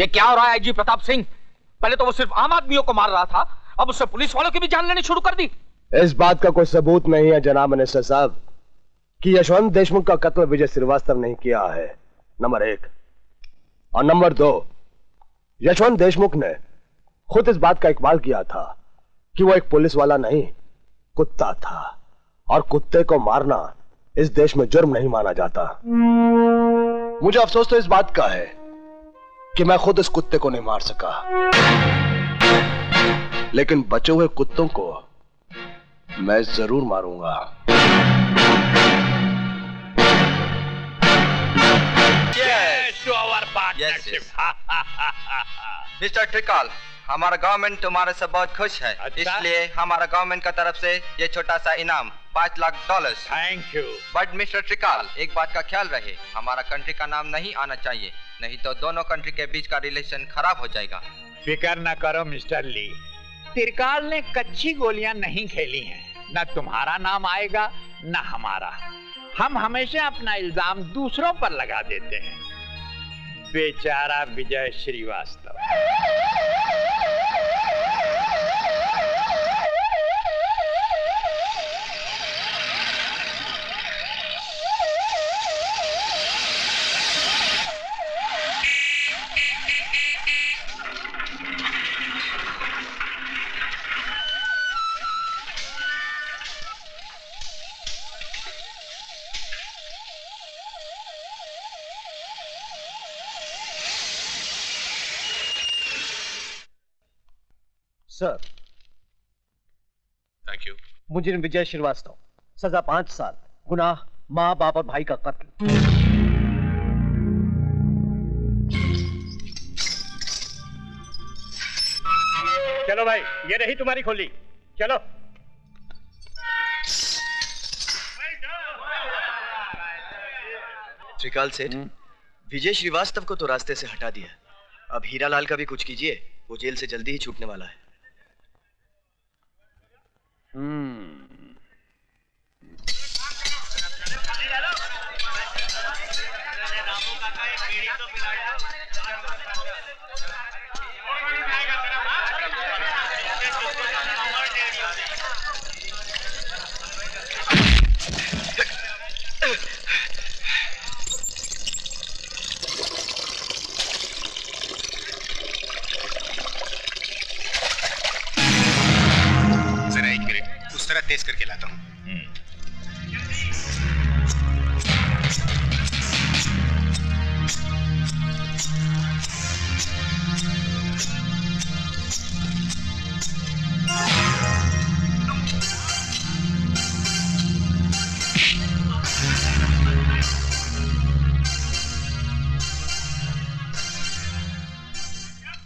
क्या हो रहा है आईजी प्रताप सिंह? पहले तो वो सिर्फ आम आदमियों को मार रहा था, अब उससे पुलिस वालों की भी जान लेनी शुरू कर दी। इस बात का कोई सबूत नहीं है जनाब मिनिस्टर साहब कि यशवंत देशमुख का कत्ल विजय श्रीवास्तव नहीं किया है, नंबर 1। और नंबर 2, यशवंत देशमुख ने खुद इस बात का इकबाल किया था कि वो एक पुलिस वाला नहीं, कुत्ता था, और कुत्ते को मारना इस देश में जुर्म नहीं माना जाता। मुझे अफसोस तो इस बात का है कि मैं खुद इस कुत्ते को नहीं मार सका, लेकिन बचे हुए कुत्तों को मैं जरूर मारूंगा। मिस्टर ट्रिकल, हमारा गवर्नमेंट तुम्हारे से बहुत खुश है। अच्छा? इसलिए हमारा गवर्नमेंट का तरफ से ये छोटा सा इनाम $5 lakh. Thank you. But mister trickle, एक बात का ख्याल रहे, हमारा कंट्री का नाम नहीं आना चाहिए, नहीं तो दोनों कंट्री के बीच का रिलेशन खराब हो जाएगा। फिकर न करो मिस्टर ली, त्रिकाल ने कच्ची गोलियां नहीं खेली हैं। न तुम्हारा नाम आएगा न हमारा। हम हमेशा अपना इल्जाम दूसरों पर लगा देते हैं। बेचारा Vijay Shrivastava. Sir, thank you. मुजरिम विजय श्रीवास्तव, सजा 5 साल, गुनाह माँ बाप और भाई का कत्ल। चलो भाई, ये रही तुम्हारी खोली, चलो। त्रिकाल सेठ, विजय श्रीवास्तव को तो रास्ते से हटा दिया, अब हीरालाल का भी कुछ कीजिए, वो जेल से जल्दी ही छूटने वाला है। जरा 1 मिनट, उस तरह तेज करके लाता हूँ।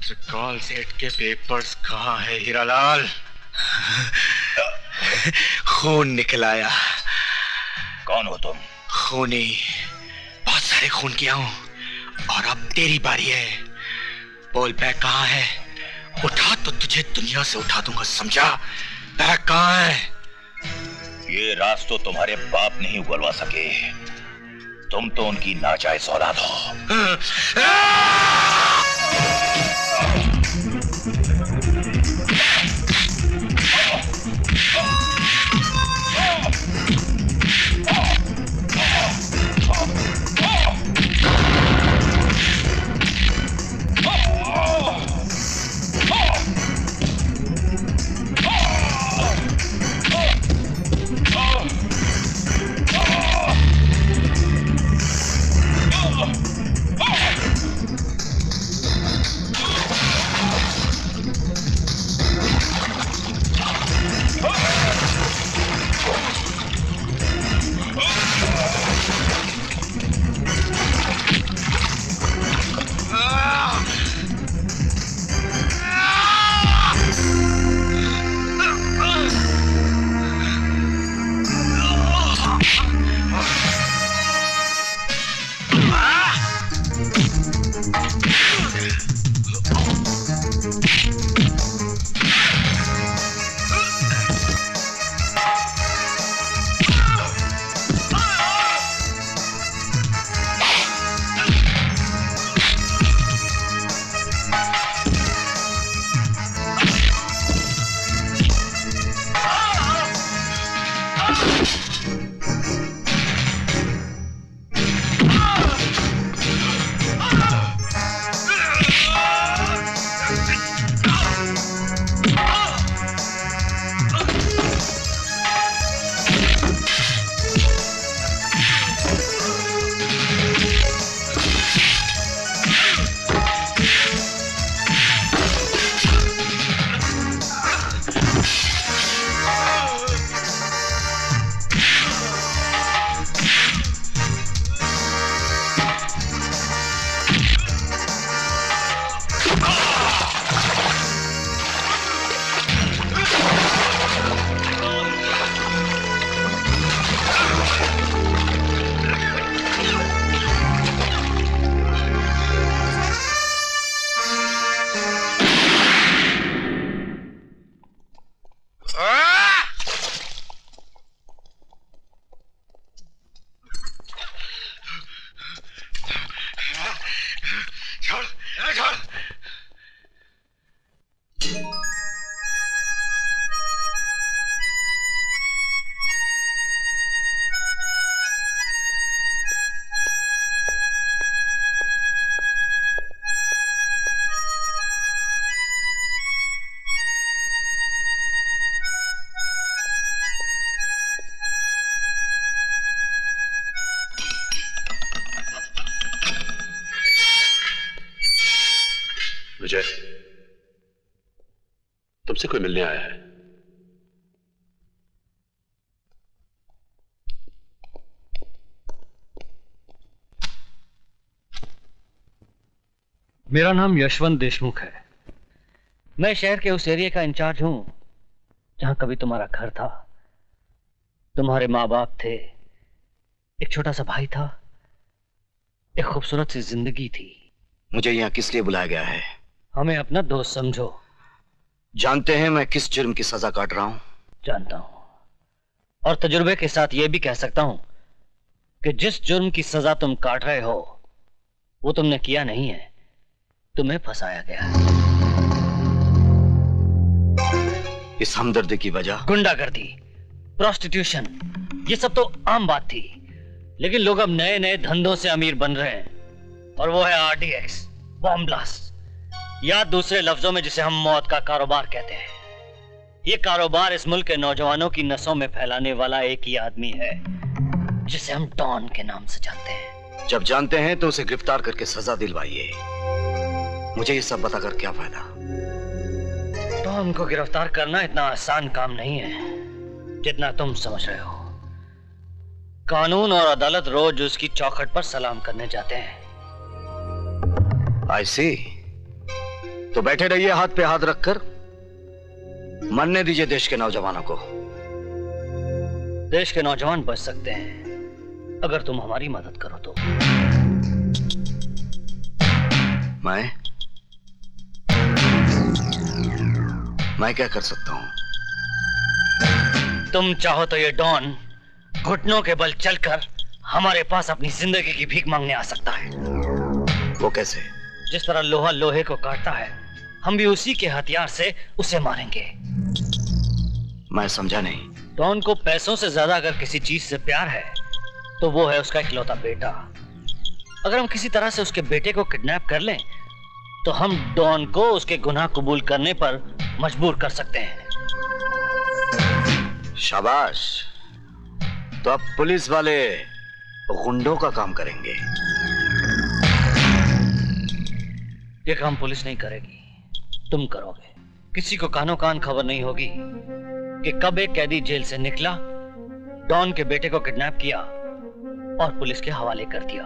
त्रिकाल सेठ के पेपर्स कहाँ है हीरालाल? खून निकल आया। कौन हो तुम? खूनी बॉस। सारे खून किया हूं और अब तेरी बारी है। बोल बैग कहाँ है? उठा तो तुझे दुनिया से उठा दूंगा, समझा? बैग कहाँ है? ये राज तो तुम्हारे बाप नहीं उगलवा सके। तुम तो उनकी नाजायज औलाद हो। विजय, तुमसे कोई मिलने आया है। मेरा नाम यशवंत देशमुख है। मैं शहर के उस एरिया का इंचार्ज हूं जहां कभी तुम्हारा घर था, तुम्हारे माँ बाप थे, एक छोटा सा भाई था, एक खूबसूरत सी जिंदगी थी। मुझे यहाँ किस लिए बुलाया गया है? हमें अपना दोस्त समझो। जानते हैं मैं किस जुर्म की सजा काट रहा हूँ? जानता हूं, और तजुर्बे के साथ यह भी कह सकता हूं कि जिस जुर्म की सजा तुम काट रहे हो वो तुमने किया नहीं है, तुम्हें फंसाया गया है। इस हमदर्दी की वजह? गुंडागर्दी, प्रोस्टिट्यूशन, ये सब तो आम बात थी, लेकिन लोग अब नए नए धंधों से अमीर बन रहे हैं, और वो है आरडीएक्स, बॉम्ब ब्लास्ट, या दूसरे लफ्जों में जिसे हम मौत का कारोबार कहते हैं। ये कारोबार इस मुल्क के नौजवानों की नसों में फैलाने वाला एक ही आदमी है जिसे हम डॉन के नाम से जानते हैं। जब जानते हैं तो उसे गिरफ्तार करके सजा दिलवाइए। मुझे ये सब बताकर क्या फायदा? डॉन को गिरफ्तार करना इतना आसान काम नहीं है जितना तुम समझ रहे हो। कानून और अदालत रोज उसकी चौखट पर सलाम करने जाते हैं। I see। तो बैठे रहिए हाथ पे हाथ रखकर, मरने दीजिए देश के नौजवानों को। देश के नौजवान बच सकते हैं अगर तुम हमारी मदद करो तो। मैं क्या कर सकता हूं? तुम चाहो तो ये डॉन घुटनों के बल चलकर हमारे पास अपनी जिंदगी की भीख मांगने आ सकता है। वो कैसे? जिस तरह लोहा लोहे को काटता है, हम भी उसी के हथियार से उसे मारेंगे। मैं समझा नहीं। डॉन को पैसों से ज्यादा अगर किसी चीज से प्यार है तो वो है उसका इकलौता बेटा। अगर हम किसी तरह से उसके बेटे को किडनैप कर लें तो हम डॉन को उसके गुनाह कबूल करने पर मजबूर कर सकते हैं। शाबाश। तो अब पुलिस वाले गुंडों का काम करेंगे। ये काम पुलिस नहीं करेगी, तुम करोगे। किसी को कानो कान खबर नहीं होगी कि कब एक कैदी जेल से निकला, डॉन के बेटे को किडनैप किया और पुलिस के हवाले कर दिया।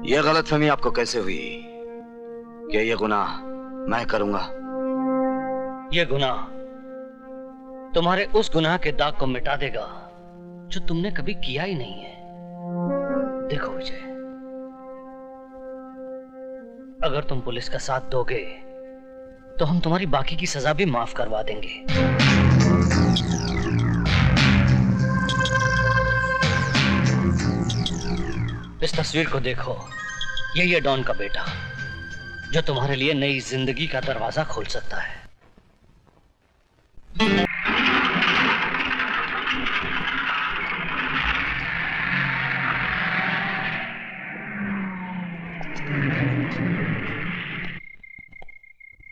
यह गलतफहमी आपको कैसे हुई कि यह गुनाह मैं करूंगा? यह गुनाह तुम्हारे उस गुनाह के दाग को मिटा देगा जो तुमने कभी किया ही नहीं है। देखो विजय, अगर तुम पुलिस का साथ दोगे तो हम तुम्हारी बाकी की सजा भी माफ करवा देंगे। इस तस्वीर को देखो, यही है डॉन का बेटा जो तुम्हारे लिए नई जिंदगी का दरवाजा खोल सकता है।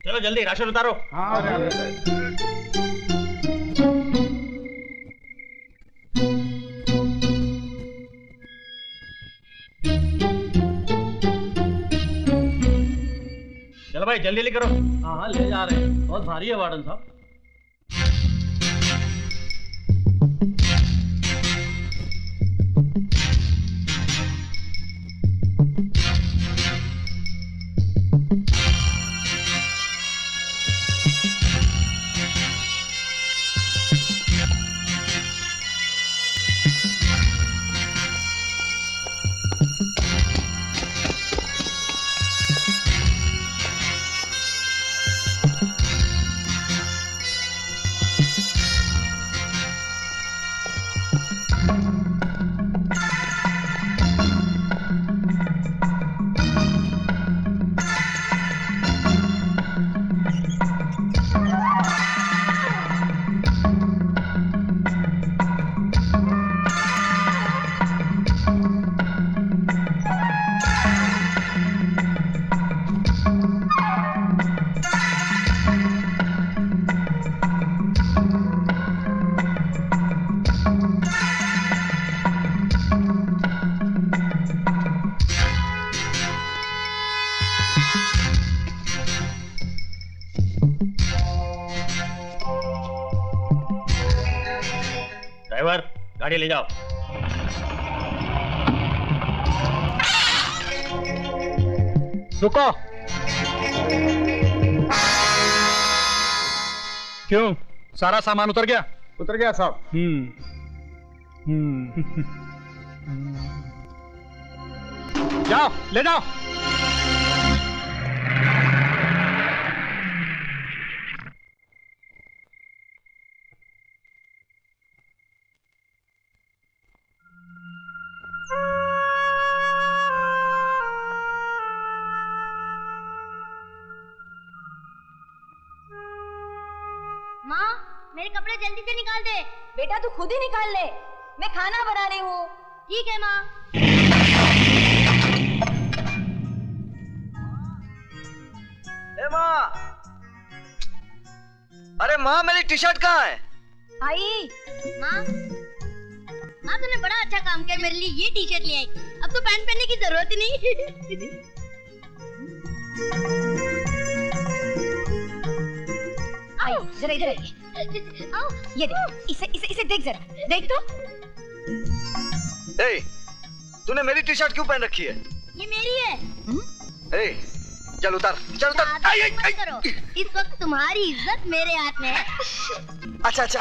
चलो जल्दी राशन उतारो। चलो भाई जल्दी करो। हाँ ले जा रहे हैं, बहुत भारी है वार्डन साहब। ड्राइवर गाड़ी ले जाओ। रुको। क्यों, सारा सामान उतर गया? उतर गया साहब। जाओ ले जाओ। माँ, मेरे कपड़े जल्दी से निकाल दे। बेटा तू खुद ही निकाल ले, मैं खाना बना रही हूँ। ठीक है माँ। ए माँ, अरे माँ मेरी टी शर्ट कहाँ है? आई माँ, माँ तूने बड़ा अच्छा काम किया, मेरे लिए ये टी शर्ट ले आई। अब तो पैंट पहनने की जरूरत ही नहीं। आओ जरा इधर आइए। आओ ये देख, इसे देख जरा, देख तो। ए, तूने मेरी टी शर्ट क्यों पहन रखी है? ये मेरी है। ए, चल उतार, चल उतार। मत करो, इस वक्त तुम्हारी इज्जत मेरे हाथ में है। अच्छा अच्छा,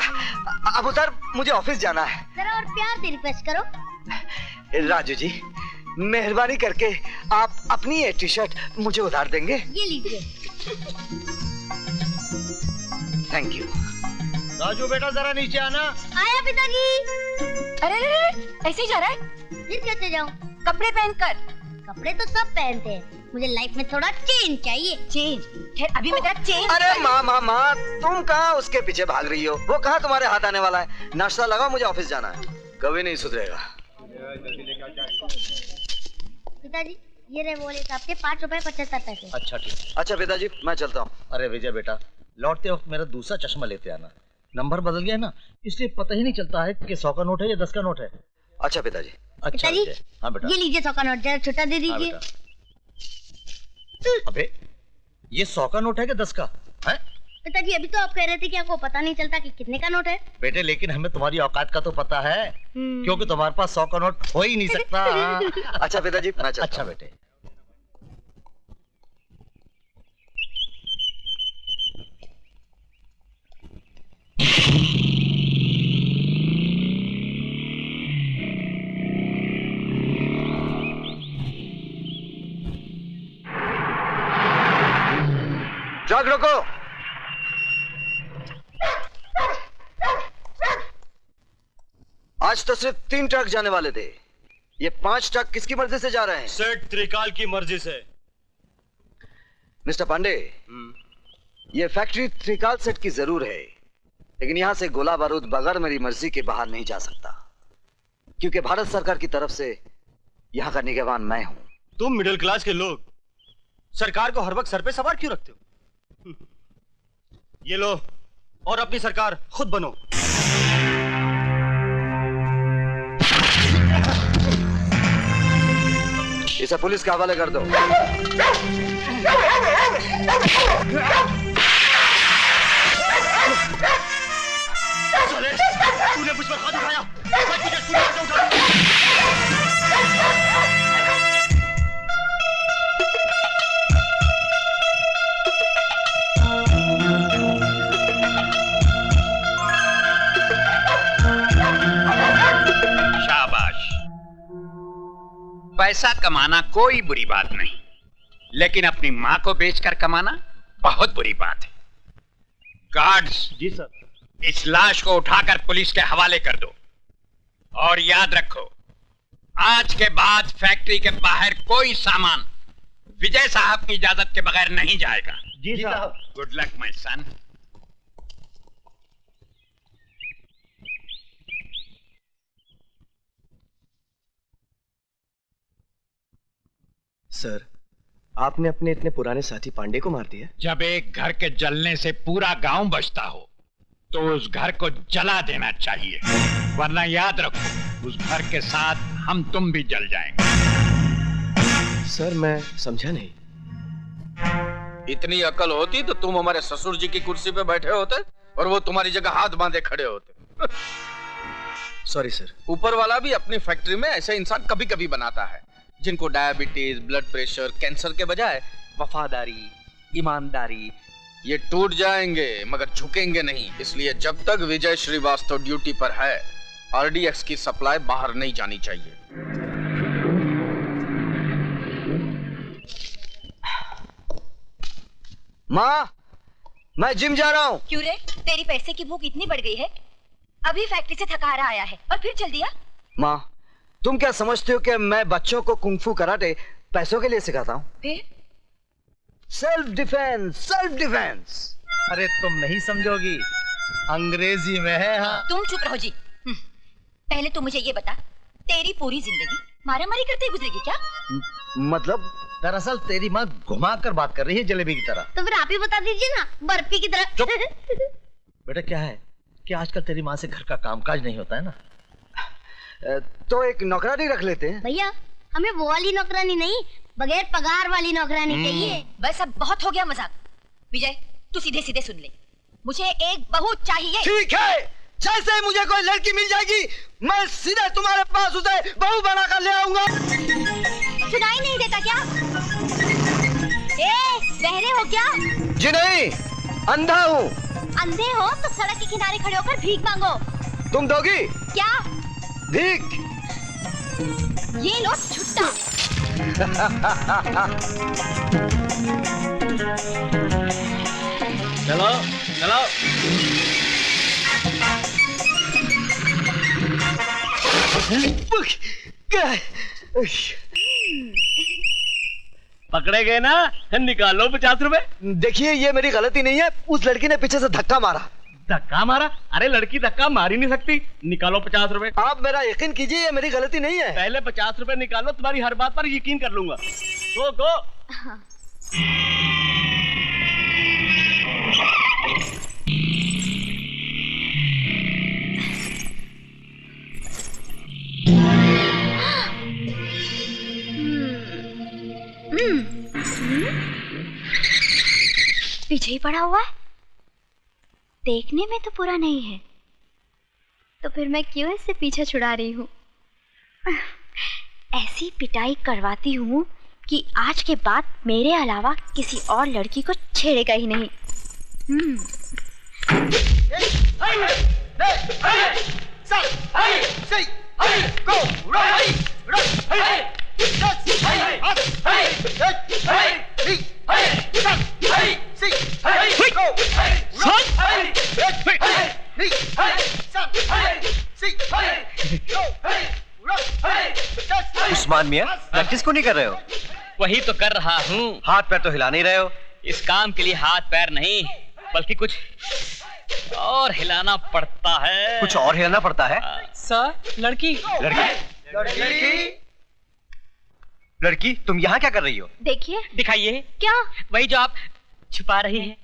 अब उतार, मुझे ऑफिस जाना है। जरा और प्यार से रिक्वेस्ट करो। राजू जी, मेहरबानी करके आप अपनी ये टी शर्ट मुझे उधार देंगे? ये लीजिए। Thank you. राजू बेटा जरा नीचे आना। आया पिताजी। अरे ऐसे ही जा रहा है? फिर कैसे जाऊं? कपड़े पहन कर। कपड़े तो सब पहनते हैं, मुझे लाइफ में थोड़ा चेंज चाहिए। चेंज? खैर अभी मैं तेरा चेंज। अरे माँ तुम कहाँ उसके पीछे भाग रही हो? वो कहाँ तुम्हारे हाथ आने वाला है? नाश्ता लगाओ, मुझे ऑफिस जाना है। कभी नहीं सुधरेगा। पिताजी ये रहे वॉलेट आपके, 5 रुपए 75 पैसे। अच्छा ठीक। अच्छा पिताजी मैं चलता हूँ। अरे विजय बेटा, लौटते वक्त मेरा दूसरा चश्मा लेते आना। नंबर बदल गया ना, इसलिए पता ही नहीं चलता है कि 100 का नोट है या 10 का नोट है। अच्छा पिताजी। अच्छा पिताजी विजय। हाँ बेटा। ये लीजिए 100 का नोट, जरा छोटा दे हाँ दीजिए। बेटा। अबे ये 100 का नोट है कि 10 का है? पिताजी अभी तो आप कह रहे थे कि आपको पता नहीं चलता कि कितने का नोट है। बेटे लेकिन हमें तुम्हारी औकात का तो पता है, क्योंकि तुम्हारे पास 100 का नोट हो ही नहीं सकता। अच्छा पिताजी मैं चलता हूं। अच्छा बेटे। ट्रक रोको। आज तो सिर्फ 3 ट्रक जाने वाले थे, ये 5 ट्रक किसकी मर्जी से जा रहे हैं? सेठ त्रिकाल की मर्जी से। मिस्टर पांडे, ये फैक्ट्री त्रिकाल सेट की जरूर है, लेकिन यहां से गोला बारूद बगैर मेरी मर्जी के बाहर नहीं जा सकता, क्योंकि भारत सरकार की तरफ से यहां का निगरान मैं हूं। तुम मिडिल क्लास के लोग सरकार को हर वक्त सर पे सवार क्यों रखते हो? ये लो और अपनी सरकार खुद बनो। इसे पुलिस के हवाले कर दो। तूने मुझ पर हाथ उठाया, मैं तुझे सूली पे उठा दूंगा। पैसा कमाना कोई बुरी बात नहीं, लेकिन अपनी मां को बेचकर कमाना बहुत बुरी बात है। गार्ड्स जी सर। इस लाश को उठाकर पुलिस के हवाले कर दो, और याद रखो आज के बाद फैक्ट्री के बाहर कोई सामान विजय साहब की इजाजत के बगैर नहीं जाएगा। जी साहब। Good luck my son. Sir, आपने अपने इतने पुराने साथी पांडे को मार दिया? जब एक घर के जलने से पूरा गांव बचता हो तो उस घर को जला देना चाहिए, वरना याद रखो उस घर के साथ हम तुम भी जल जाएंगे। सर मैं समझा नहीं। इतनी अकल होती तो तुम हमारे ससुर जी की कुर्सी पे बैठे होते और वो तुम्हारी जगह हाथ बांधे खड़े होते। Sorry sir. ऊपर वाला भी अपनी फैक्ट्री में ऐसे इंसान कभी कभी बनाता है जिनको डायबिटीज, ब्लड प्रेशर, कैंसर के बजाय वफादारी, ईमानदारी ये टूट जाएंगे मगर झुकेंगे नहीं। इसलिए जब तक विजय श्रीवास्तव ड्यूटी पर है, आरडीएक्स की सप्लाई बाहर नहीं जानी चाहिए। माँ, मैं जिम जा रहा हूँ। क्यों रे? तेरी पैसे की भूख इतनी बढ़ गई है? अभी फैक्ट्री से थका हारा आया है और फिर चल दिया? माँ, तुम क्या समझते हो कि मैं बच्चों को कुंफू कराटे पैसों के लिए सिखाता हूँ? फिर सेल्फ डिफेंस, सेल्फ डिफेंस। अरे तुम नहीं समझोगी, अंग्रेजी में है। हाँ। तुम चुप रहो जी। पहले तो मुझे ये बता, तेरी पूरी जिंदगी मारामारी करते गुजरेगी क्या? मतलब? दरअसल तेरी माँ घुमा कर बात कर रही है जलेबी की तरह। तो फिर आप ही बता दीजिए ना, बर्फी की तरह। बेटा क्या है कि आजकल तेरी माँ से घर का कामकाज नहीं होता है ना, तो एक नौकरानी रख लेते हैं। भैया हमें वो वाली नौकरानी नहीं, बगैर पगार वाली नौकरानी चाहिए। बस अब बहुत हो गया मजाक। विजय तू सीधे सीधे सुन ले, मुझे एक बहू चाहिए। ठीक है, जैसे मुझे कोई लड़की मिल जाएगी मैं सीधे तुम्हारे पास उसे बहू बनाकर ले आऊंगा। सुनाई नहीं देता क्या? बहरे हो क्या? जी नहीं, अंधा हूँ। अंधे हो तो सड़क के किनारे खड़े होकर भीख मांगो। तुम दोगी? क्या? भीख। ये लो छुट्टा। चलो चलो। पकड़े गए ना, निकालो 50 रुपए। देखिए ये मेरी गलती नहीं है, उस लड़की ने पीछे से धक्का मारा। धक्का मारा? अरे लड़की धक्का मार ही नहीं सकती। निकालो 50 रुपए। आप मेरा यकीन कीजिए, ये मेरी गलती नहीं है। पहले 50 रुपए निकालो, तुम्हारी हर बात पर यकीन कर लूंगा। गो गो। पीछे ही पड़ा हुआ है। देखने में तो पूरा नहीं है, तो फिर मैं क्यों इससे पीछा छुड़ा रही हूँ? ऐसी पिटाई करवाती हूँ कि आज के बाद मेरे अलावा किसी और लड़की को छेड़ेगा ही नहीं। उस्मान मियां, प्रैक्टिस को नहीं कर रहे हो? वही तो कर रहा हूँ। हाथ पैर तो हिला नहीं रहे हो। इस काम के लिए हाथ पैर नहीं, बल्कि कुछ और हिलाना पड़ता है। कुछ और हिलाना पड़ता है? सर, लड़की। लड़की, तुम यहाँ क्या कर रही हो? देखिए। दिखाइए। क्या? वही जो आप छुपा रही हैं।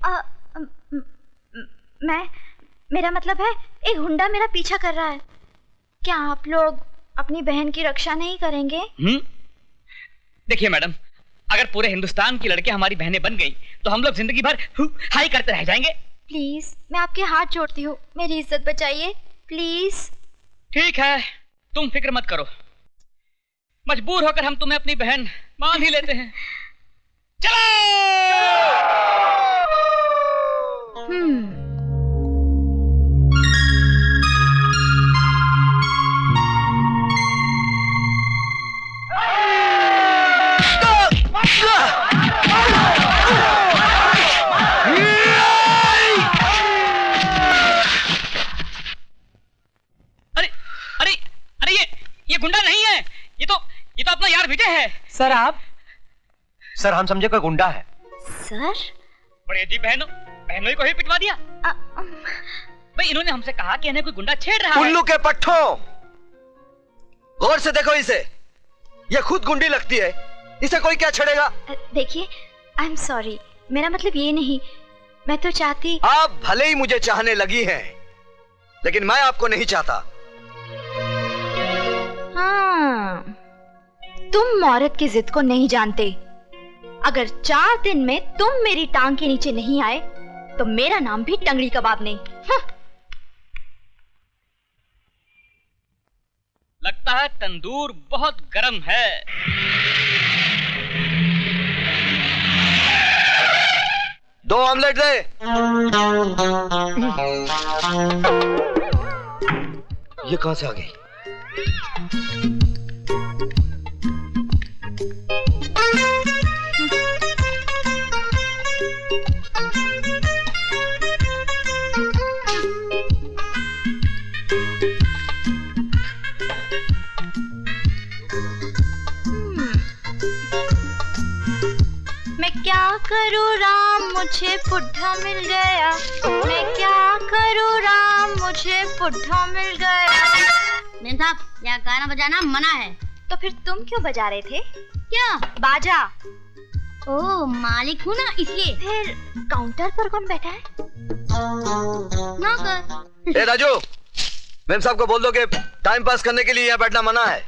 मेरा मतलब है एक गुंडा मेरा पीछा कर रहा है। क्या आप लोग अपनी बहन की रक्षा नहीं करेंगे? देखिए मैडम, अगर पूरे हिंदुस्तान की लड़कियां हमारी बहनें बन गई तो हम लोग जिंदगी भर हाई करते रह जाएंगे। प्लीज, मैं आपके हाथ जोड़ती हूँ, मेरी इज्जत बचाइए प्लीज। ठीक है, तुम फिक्र मत करो, मजबूर होकर हम तुम्हें अपनी बहन मान ही लेते हैं। चलो। ये गुंडा नहीं है, ये तो अपना यार विजय है। सर आप? सर हम समझे कोई गुंडा है। सर? बड़ी अजीब बहनों ही को ही पिटवा दिया। भाई इन्होंने हमसे कहा कि इन्हें कोई गुंडा छेड़ रहा है। उल्लू के पट्टों, गौर से देखो इसे, ये खुद गुंडी लगती है, इसे कोई क्या छेड़ेगा? देखिए, आई एम सॉरी, मेरा मतलब ये नहीं, मैं तो चाहती। आप भले ही मुझे चाहने लगी हैं, लेकिन मैं आपको नहीं चाहता। हाँ, तुम औरत की जिद को नहीं जानते। अगर 4 दिन में तुम मेरी टांग के नीचे नहीं आए तो मेरा नाम भी टंगड़ी कबाब नहीं। लगता है तंदूर बहुत गर्म है। दो ऑमलेट दे। ये कहां से आ गई? मैं क्या करूँ राम, मुझे बुढ़ा मिल गया। मैं क्या करूँ राम, मुझे बुढ़ा मिल गया। मैम साहब, यहाँ गाना बजाना मना है। तो फिर तुम क्यों बजा रहे थे? क्या? बाजा। ओह, मालिक हूँ ना इसलिए। फिर काउंटर पर कौन बैठा है? नौकर। ए राजू, मैम साहब को बोल दो कि टाइम पास करने के लिए यहाँ बैठना मना है।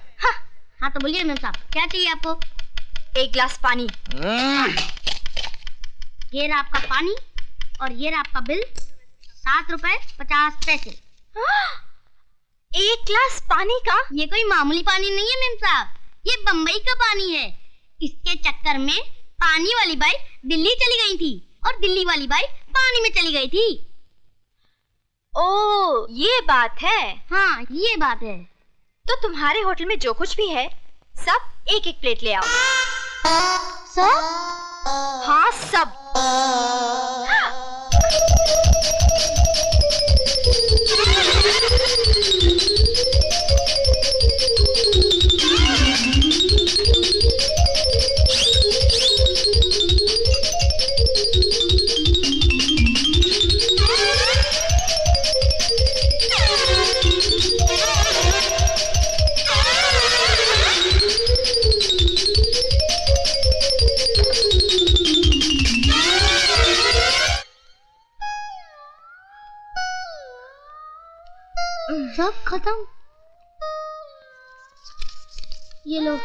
हाँ तो बोलिए मैम साहब, क्या चाहिए आपको? 1 गिलास पानी। ये रहा आपका पानी और ये रहा आपका बिल, 7 रुपए 50 पैसे। 1 गिलास पानी का? ये कोई मामूली पानी नहीं है मैम साहब, ये बम्बई का पानी है। इसके चक्कर में पानी वाली बाई दिल्ली चली गई थी और दिल्ली वाली बाई पानी में चली गई थी। ओह, ये बात है। हाँ, ये बात है। तो तुम्हारे होटल में जो कुछ भी है सब एक एक प्लेट ले आओ। सब? हाँ सब। सब खत्म। ये लो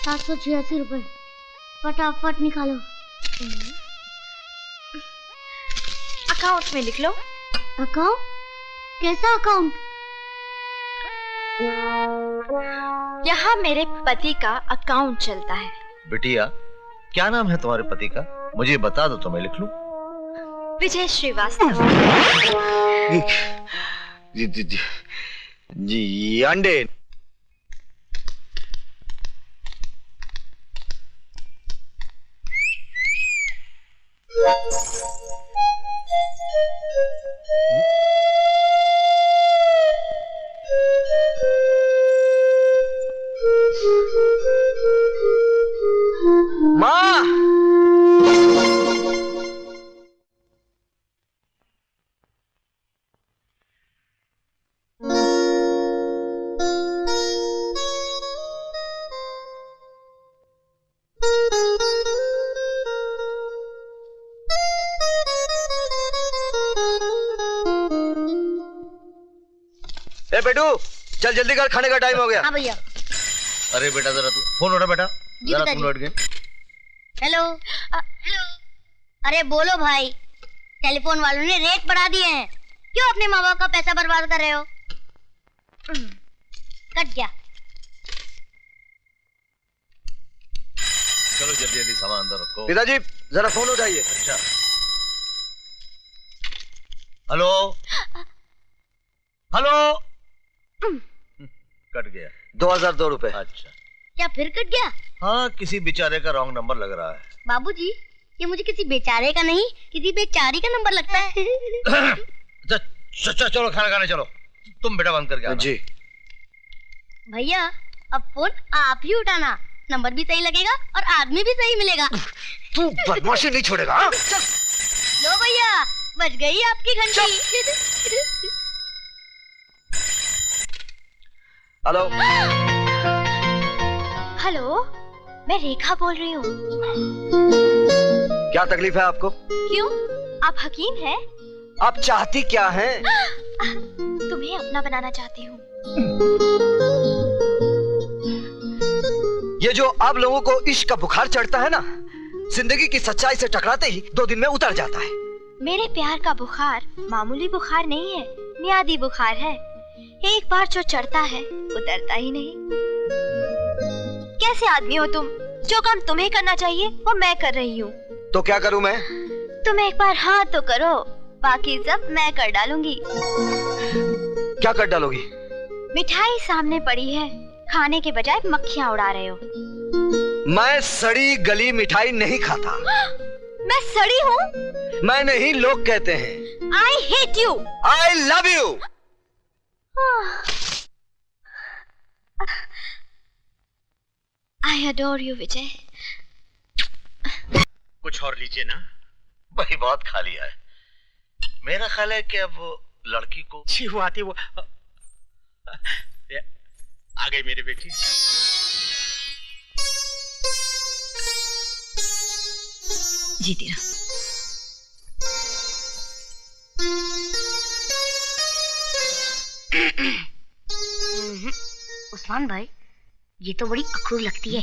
786 रुपए, फटाफट निकालो। अकाउंट में लिख लो। अकाउंट? कैसा अकाउंट? यहाँ मेरे पति का अकाउंट चलता है। बिटिया, क्या नाम है तुम्हारे पति का? मुझे बता दो तो मैं लिख लूं। विजय श्रीवास्तव। जी अंडे। माँ! ए बेटू, चल जल्दी कर, खाने का टाइम हो गया। हाँ भैया। अरे बेटा जरा तू फोन उठा बेटा, जरा फोन उठ गए। Hello hello. अरे बोलो भाई, टेलीफोन वालों ने रेट बढ़ा दिए हैं। क्यों अपने माँ बाप का पैसा बर्बाद कर रहे हो? कट गया। चलो जल्दी जल्दी सामान अंदर रखो। पिताजी जरा फोन उठाइए। अच्छा। Hello hello. कट गया। 2002 रुपए। अच्छा। क्या फिर कट गया? हाँ, किसी बेचारे का रॉन्ग नंबर लग रहा है। बाबूजी, ये मुझे किसी बेचारे का नहीं, किसी बेचारी का नंबर लगता है। चलो खाना खाने चलो। तुम बेटा बंद करके आना। जी भैया, अब फोन आप ही उठाना, नंबर भी सही लगेगा और आदमी भी सही मिलेगा। तू बदमाशी नहीं छोड़ेगा। लो भैया, बज गई आपकी घंटी। हेलो हेलो, मैं रेखा बोल रही हूँ। क्या तकलीफ है आपको? क्यों, आप हकीम हैं? आप चाहती क्या हैं? तुम्हें अपना बनाना चाहती हूँ। ये जो आप लोगों को इश्क का बुखार चढ़ता है ना, जिंदगी की सच्चाई से टकराते ही 2 दिन में उतर जाता है। मेरे प्यार का बुखार मामूली बुखार नहीं है, मियादी बुखार है। एक बार जो चढ़ता है उतरता ही नहीं। कैसे आदमी हो तुम? जो काम तुम्हें करना चाहिए वो मैं कर रही हूँ। तो क्या करूँ मैं? तुम एक बार हाँ तो करो, बाकी सब मैं कर डालूंगी। क्या कर डालोगी? मिठाई सामने पड़ी है, खाने के बजाय मक्खियाँ उड़ा रहे हो। मैं सड़ी गली मिठाई नहीं खाता। मैं सड़ी हूँ? मैं नहीं, लोग कहते हैं। I hate you। I love you। I adore you, विजय। कुछ और लीजिए ना। भाई बहुत खा लिया है। मेरा ख्याल है कि अब लड़की को वो आती वो आ गई मेरी बेटी। जीती रहो। उस्मान भाई, ये तो बड़ी अखरूर लगती है,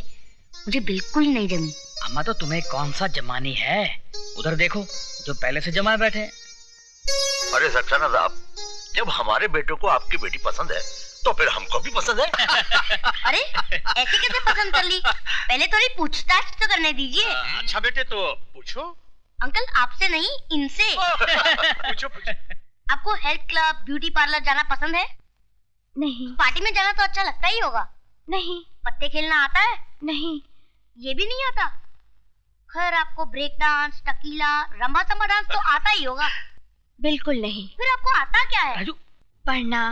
मुझे बिल्कुल नहीं जमी। अम्मा तो तुम्हें कौन सा जमानी है? उधर देखो, जो पहले से जमाए बैठे हैं। अरे सक्सेना साहब, जब हमारे बेटों को आपकी बेटी पसंद है तो फिर हमको भी पसंद है। अरे ऐसे कैसे पसंद कर ली? पहले थोड़ी पूछताछ तो करने दीजिए। अच्छा बेटे, तो पूछो। अंकल आपसे नहीं, इनसे। पूछो पूछो। आपको हेल्थ क्लब, ब्यूटी पार्लर जाना पसंद है? नहीं। पार्टी में जाना तो अच्छा लगता ही होगा। नहीं। पत्ते खेलना आता है? नहीं। ये भी नहीं आता? खैर आपको ब्रेक डांस, टकीला, रंबा तंबा डांस तो आता ही होगा। बिल्कुल नहीं। फिर आपको आता क्या है? पढ़ना,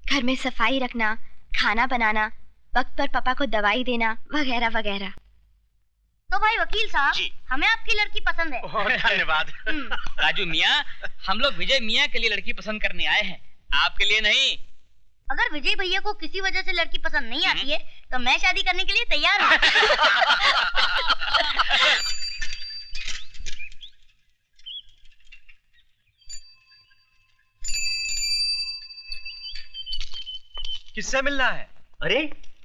घर में सफाई रखना, खाना बनाना, वक्त पर पापा को दवाई देना, वगैरह वगैरह। तो भाई वकील साहब, हमें आपकी लड़की पसंद है। धन्यवाद। राजू मियाँ, हम लोग विजय मियाँ के लिए लड़की पसंद करने आए हैं, आपके लिए नहीं। अगर विजय भैया को किसी वजह से लड़की पसंद नहीं आती है तो मैं शादी करने के लिए तैयार हूँ। किससे मिलना है? अरे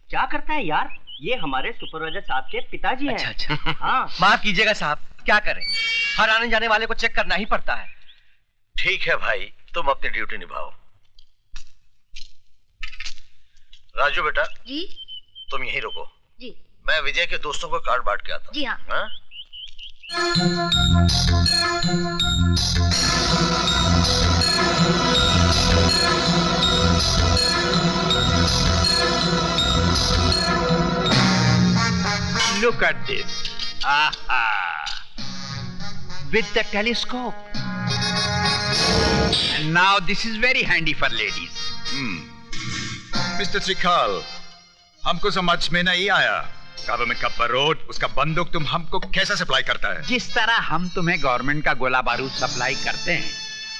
क्या करता है यार, ये हमारे सुपरवाइजर साहब के पिताजी हैं। अच्छा। हाँ। माफ कीजिएगा साहब, क्या करें, हर आने जाने वाले को चेक करना ही पड़ता है। ठीक है भाई, तुम अपनी ड्यूटी निभाओ। राजू बेटा। जी। तुम यहीं रुको। जी। मैं विजय के दोस्तों को कार्ड बांट के आता हूँ। जी हाँ। Look at this. Aha. With the telescope. And now this is very handy for ladies. Mister त्रिकाल, हमको समझ में नहीं आया, गवर्नमेंट का बारूद, उसका बंदूक तुम हमको कैसे सप्लाई करता है? जिस तरह हम तुम्हें गवर्नमेंट का गोला बारूद सप्लाई करते हैं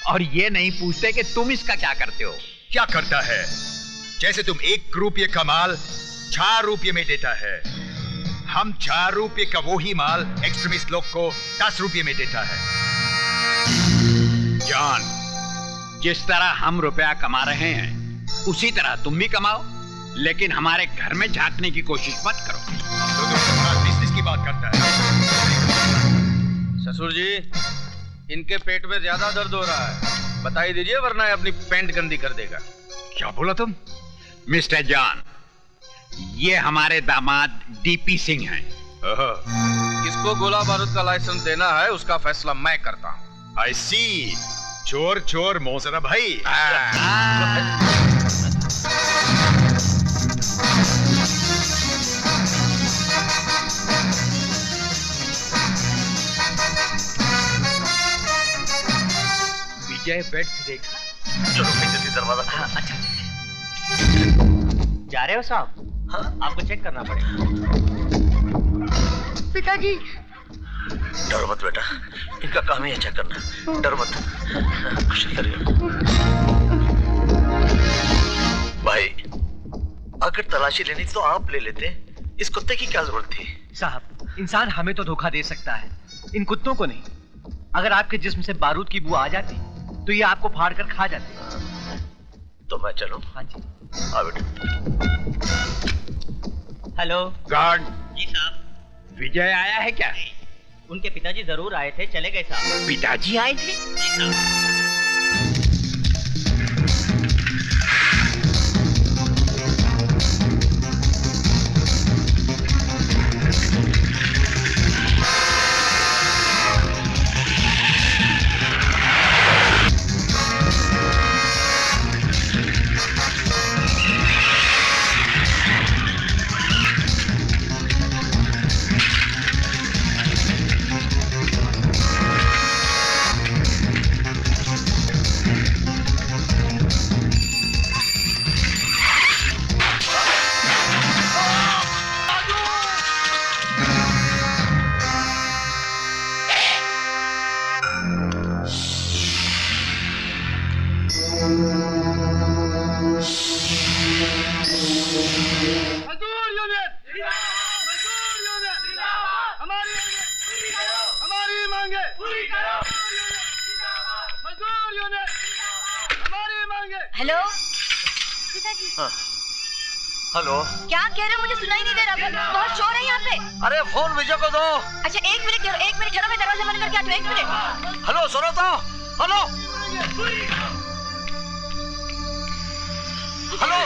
और ये नहीं पूछते कि तुम इसका क्या करते हो। क्या करता है? जैसे तुम 1 रुपये का माल 4 रुपये में देता है, हम 4 रुपये का वही माल एक्सट्रीमिस्ट लोग को 10 रुपये में देता है। जॉन, जिस तरह हम रुपया कमा रहे हैं उसी तरह तुम भी कमाओ, लेकिन हमारे घर में झांकने की कोशिश मत करो। तो तुम बिजनेस की बात करता है। ससुर जी, इनके पेट में ज्यादा दर्द हो रहा है, बताई दीजिए वरना ये अपनी पैंट गंदी कर देगा। क्या बोला तुम? मिस्टर जॉन, ये हमारे दामाद डीपी सिंह हैं। किसको गोला बारूद का लाइसेंस देना है उसका फैसला मैं करता हूँ। आई सी, चोर चोर मोसरा भाई। विजय बेड से देखा। चलो जल्दी दरवाजा खोलो। हाँ, अच्छा। जा रहे हो साहब? हाँ, आपको चेक करना पड़ेगा। पिताजी। डरो मत बेटा, इनका काम ही है चेक करना, डरो मत। भाई, अगर तलाशी लेनी तो आप ले लेते, इस कुत्ते की क्या जरूरत थी? साहब, इंसान हमें तो धोखा दे सकता है, इन कुत्तों को नहीं। अगर आपके जिस्म से बारूद की बू आ जाती तो ये आपको फाड़ कर खा जाते। तो मैं चलूं? हाँ जी। आ बेटा। Hello guard. जी साहब। विजय आया है क्या? उनके पिताजी जरूर आए थे, चले गए साहब। पिताजी आए थे? जी साहब। हेलो। हेलो। क्या कह रहे हो? मुझे सुनाई नहीं दे रहा, बहुत शोर है यहाँ पे। अरे फोन विजय को दो। अच्छा 1 मिनट ठहरो, 1 मिनट ठहरो, मैं दरवाजा बंद करके आती हूँ। 1 मिनट। हेलो सुनो तो। Hello hello.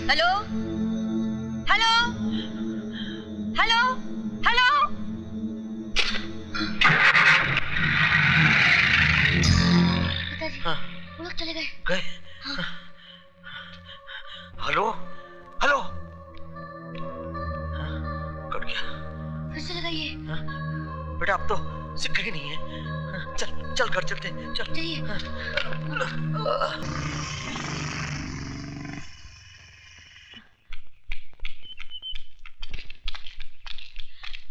Hello hello. चले गए। गए? हेलो हेलो, कट गया। फिर से लगाइए। बेटा अब तो सिक्का ही नहीं है। चल चल घर चलते, चल। चलिए।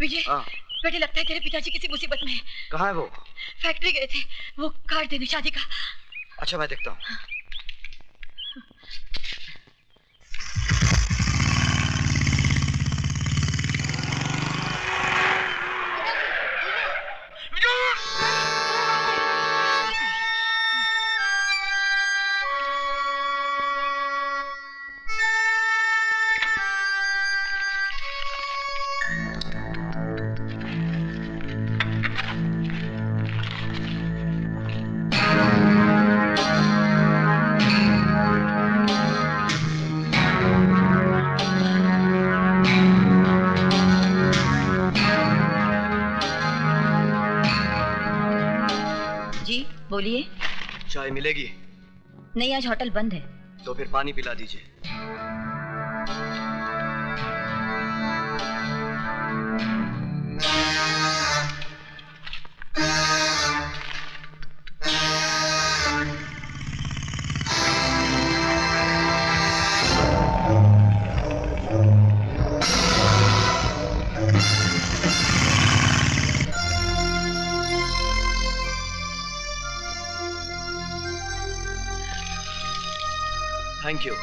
विजय, बेटे लगता है तेरे पिताजी किसी मुसीबत में है। कहाँ है वो? फैक्ट्री गए थे, वो कार्ड देने शादी का। अच्छा मैं देखता हूँ। बोलिए। चाय मिलेगी? नहीं, आज होटल बंद है। तो फिर पानी पिला दीजिए। Thank you.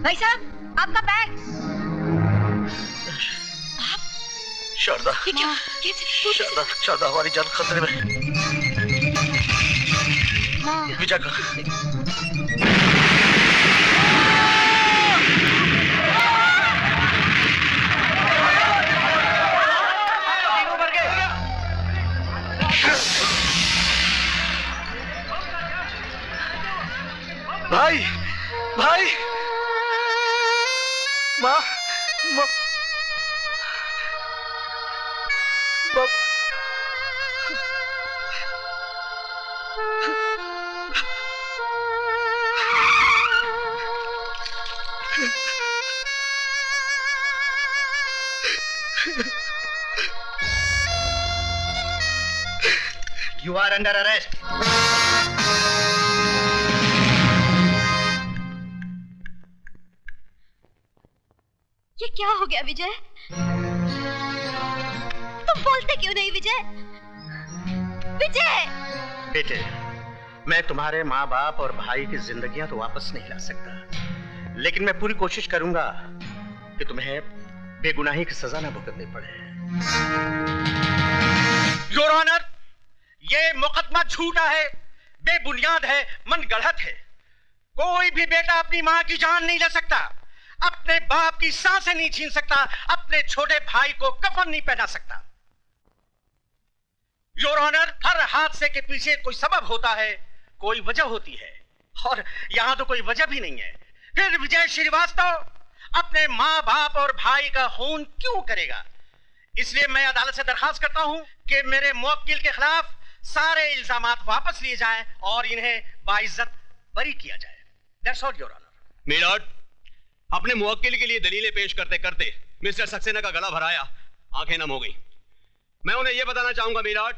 भाई साहब, आपका बैग। आप? शारदा। ये क्या? शारदा, शारदा हमारी जान खतरे में। विजय का भाई, भाई, माँ, माँ, You are under arrest. ये क्या हो गया विजय? तुम बोलते क्यों नहीं विजय? विजय! बेटे, मैं तुम्हारे माँ बाप और भाई की जिंदगियां तो वापस नहीं ला सकता, लेकिन मैं पूरी कोशिश करूंगा कि तुम्हें बेगुनाही की सजा न भुगतनी पड़े। योर ऑनर, ये मुकदमा झूठा है, बेबुनियाद है, मन गढ़ंत है। कोई भी बेटा अपनी माँ की जान नहीं ले सकता, अपने बाप की सांसें नहीं छीन सकता, अपने छोटे भाई को कफन नहीं पहना सकता। योर ऑनर, हर हादसे के पीछे कोई सबब होता है, कोई वजह होती है, और यहां तो कोई वजह भी नहीं है। फिर विजय श्रीवास्तव अपने माँ बाप और भाई का खून क्यों करेगा? इसलिए मैं अदालत से दरखास्त करता हूं कि मेरे मुवक्किल के खिलाफ सारे इल्जामात वापस लिए जाएं और इन्हें बाइज्जत बरी किया जाए। That's all, Your Honor. मीराट, अपने मुवक्किल के लिए दलीलें पेश करते करते मिस्टर सक्सेना का गला भराया, आंखें नम हो गई। मैं उन्हें यह बताना चाहूंगा मीराट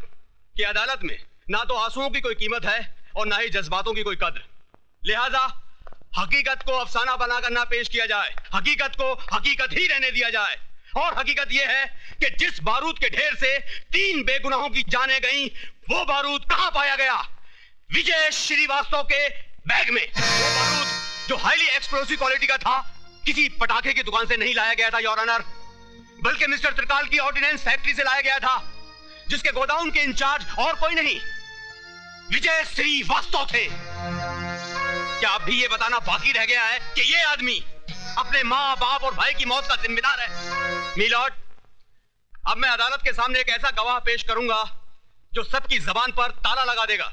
कि अदालत में ना तो आंसुओं की कोई कीमत है और ना ही जज्बातों की कोई कद्र। लिहाजा हकीकत को अफसाना बनाकर ना पेश किया जाए, हकीकत को हकीकत ही रहने दिया जाए। और हकीकत यह है कि जिस बारूद के ढेर से 3 बेगुनाहों की जानें गईं, वो बारूद कहां पाया गया? विजय श्रीवास्तव के बैग में। वो बारूद जो हाईली एक्सप्लोसिव क्वालिटी का था, किसी पटाखे की दुकान से नहीं लाया गया था योर ऑनर, बल्कि मिस्टर त्रिकाल की ऑर्डिनेंस फैक्ट्री से लाया गया था, जिसके गोदाउन के इंचार्ज और कोई नहीं, विजय श्रीवास्तव थे। क्या अब भी ये बताना बाकी रह गया है कि ये आदमी अपने माँ बाप और भाई की मौत का जिम्मेदार है? मीलॉर्ड, अब मैं अदालत के सामने एक ऐसा गवाह पेश करूंगा जो सबकी जबान पर ताला लगा देगा।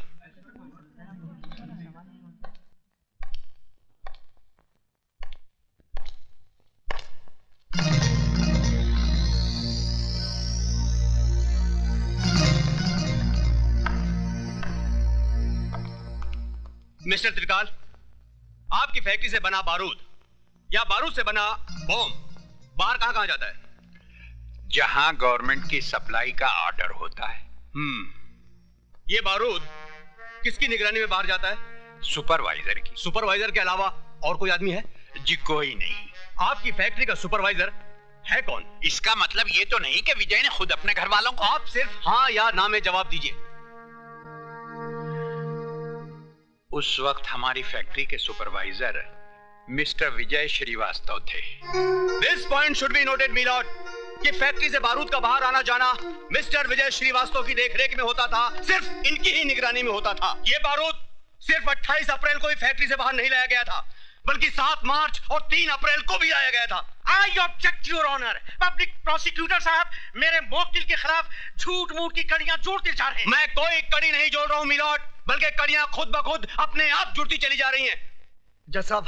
मिस्टर त्रिकाल, आपकी फैक्ट्री से बना बारूद या बारूद से बना बॉम्ब बाहर कहां जाता है? जहां गवर्नमेंट की सप्लाई का ऑर्डर होता है। ये बारूद किसकी निगरानी में बाहर जाता है? सुपरवाइजर की। सुपरवाइजर के अलावा और कोई आदमी है? जी कोई नहीं। आपकी फैक्ट्री का सुपरवाइजर है कौन? इसका मतलब ये तो नहीं कि विजय ने खुद अपने घर वालों को। आप सिर्फ हाँ या ना में जवाब दीजिए। उस वक्त हमारी फैक्ट्री के सुपरवाइजर मिस्टर विजय श्रीवास्तव थे। This point should be noted milord कि फैक्ट्री से बारूद का बाहर आना जाना मिस्टर विजय श्रीवास्तव की देखरेख में होता था, सिर्फ इनकी ही निगरानी में होता था। ये बारूद सिर्फ 28 अप्रैल को ही फैक्ट्री से बाहर नहीं लाया गया था, बल्कि 7 मार्च और 3 अप्रैल को भी लाया गया था। I object your honour. Public prosecutor साहब मेरे मुवक्किल के खिलाफ झूठ मूठ की कड़ियां जोड़ते जा रहे हैं। मैं कोई कड़ी नहीं जोड़ रहा हूं मिलॉर्ड, बल्कि कड़ियां खुद ब खुद अपने आप जुड़ती चली जा रही हैं। जज साहब,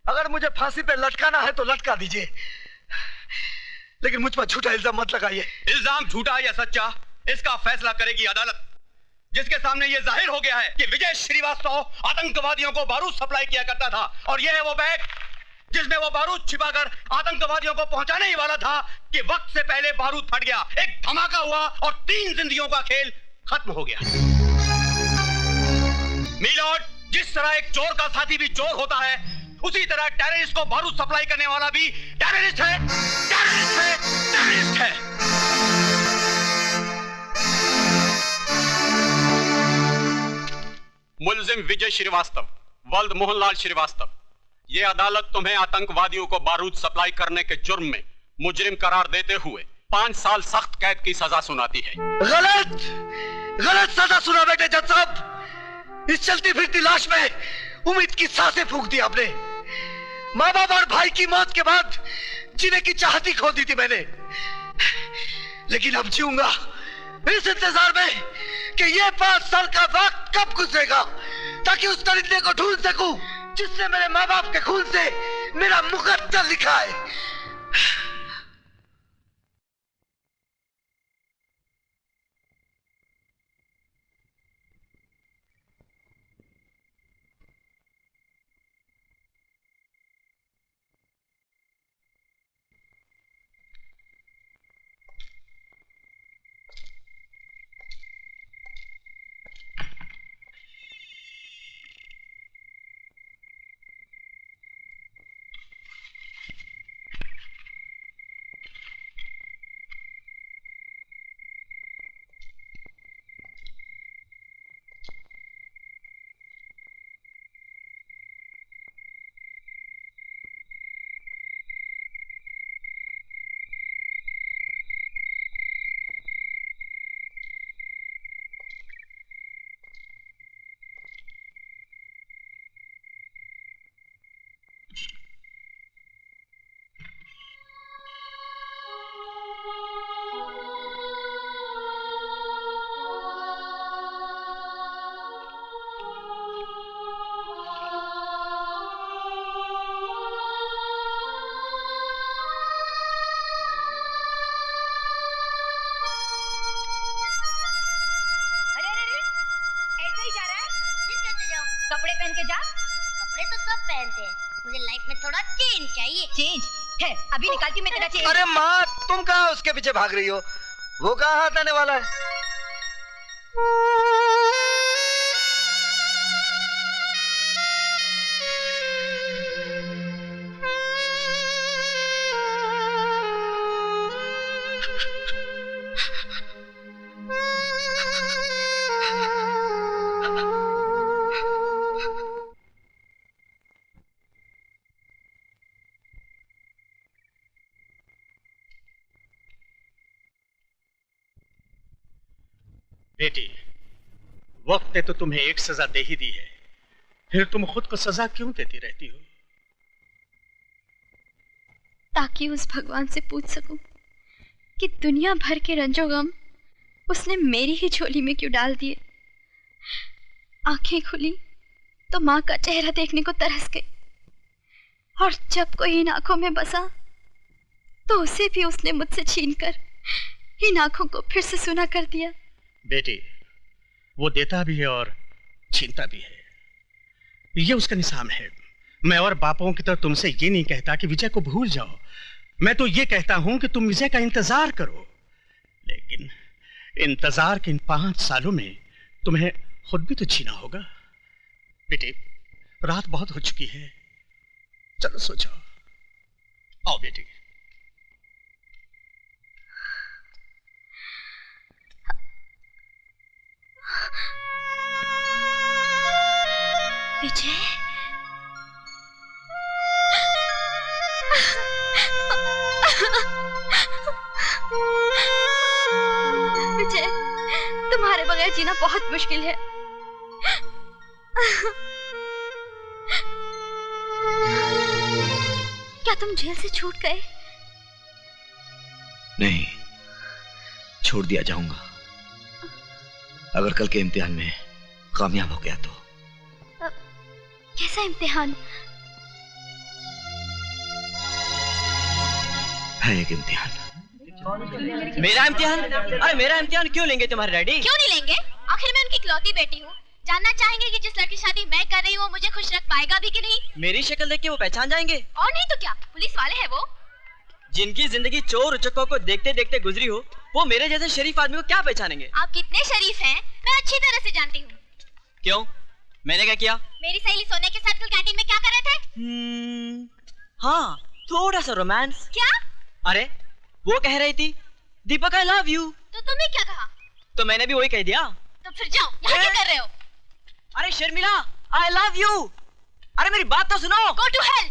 अगर मुझे फांसी पे लटकाना है तो लटका दीजिए, लेकिन मुझ पर झूठा इल्जाम मत लगाइए। इल्जाम झूठा या सच्चा इसका फैसला करेगी अदालत, जिसके सामने ये जाहिर हो गया है कि विजय श्रीवास्तव आतंकवादियों को बारूद सप्लाई किया करता था, और यह है वो बैग जिसमें वो बारूद छिपाकर आतंकवादियों को पहुंचाने ही वाला था कि वक्त से पहले बारूद फट गया, एक धमाका हुआ और 3 जिंदगियों का खेल खत्म हो गया। मिलॉर्ड, जिस तरह एक चोर का साथी भी चोर होता है, उसी तरह टेररिस्ट को बारूद सप्लाई करने वाला भी टेररिस्ट है, टेररिस्ट है, टेररिस्ट है। मुलजिम विजय श्रीवास्तव, वल्द मोहनलाल श्रीवास्तव, ये अदालत तुम्हें आतंकवादियों को बारूद सप्लाई करने के जुर्म में मुजरिम करार देते हुए 5 साल सख्त कैद की सजा सुनाती है। गलत, गलत सजा सुना बेटे जज साहब। इस चलती फिरती लाश में उम्मीद की सांसें फूंक दी आपने। माँ बाप और भाई की मौत के बाद जीने की चाहती खो दी थी मैंने, लेकिन अब जीऊंगा इस इंतजार में कि ये 5 साल का वक्त कब गुजरेगा, ताकि उस दरिंदे को ढूंढ सकूं जिसने मेरे माँ बाप के खून से मेरा मुकद्दर लिखा है। कपड़े पहन के जा। कपड़े तो सब पहनते हैं, मुझे लाइफ में थोड़ा चेंज चाहिए। चेंज है, अभी निकालती मैं तेरा चेंज। अरे माँ, तुम कहाँ उसके पीछे भाग रही हो? वो कहाँ हाथ आने वाला है? बेटी, वक्त ने तो तुम्हें एक सजा दे ही दी है, फिर तुम खुद को सजा क्यों देती रहती हो? ताकि उस भगवान से पूछ सकूं कि दुनिया भर के रंजो गम उसने मेरी ही झोली में क्यों डाल दिए। आंखें खुली तो माँ का चेहरा देखने को तरस गई, और जब कोई इन आंखों में बसा तो उसे भी उसने मुझसे छीनकर इन आंखों को फिर से सूना कर दिया। बेटी, वो देता भी है और छीनता भी है। ये उसका निशान है। मैं और बापों की तरह तुमसे ये नहीं कहता कि विजय को भूल जाओ। मैं तो ये कहता हूं कि तुम विजय का इंतजार करो, लेकिन इंतजार के इन 5 सालों में तुम्हें खुद भी तो जीना होगा। बेटे, रात बहुत हो चुकी है, चलो सो जाओ। आओ बेटी। विजय, विजय, तुम्हारे बगैर जीना बहुत मुश्किल है। क्या तुम जेल से छूट गए? नहीं, छोड़ दिया जाऊंगा अगर कल के इम्तिहान में कामयाब हो गया तो। कैसा इम्तिहान? है एक इम्तिहान। मेरा इम्तिहान? अरे मेरा इम्तिहान क्यों लेंगे तुम्हारे डैडी? क्यों नहीं लेंगे? आखिर मैं उनकी इकलौती बेटी हूँ। जानना चाहेंगे कि जिस लड़की शादी मैं कर रही हूँ वो मुझे खुश रख पाएगा भी कि नहीं? मेरी शक्ल देख के वो पहचान जाएंगे। और नहीं तो क्या, पुलिस वाले हैं वो। जिनकी जिंदगी चोर उचक्कों को देखते देखते गुजरी हो, वो मेरे जैसे शरीफ आदमी को क्या पहचानेंगे? आप कितने शरीफ हैं मैं अच्छी तरह से जानती हूँ। क्यों, मैंने क्या किया? मेरी सहेली सोने के साथ कल कैंटीन में क्या कर रहे थे? हाँ, थोड़ा सा रोमांस। क्या? अरे वो कह रही थी दीपक आई लव यू। तो तुमने क्या कहा? तो मैंने भी वही कह दिया। तो फिर जाओ, यहाँ क्या कर रहे हो? अरे शर्मिला, आई लव यू। अरे मेरी बात तो सुनो। Go to hell।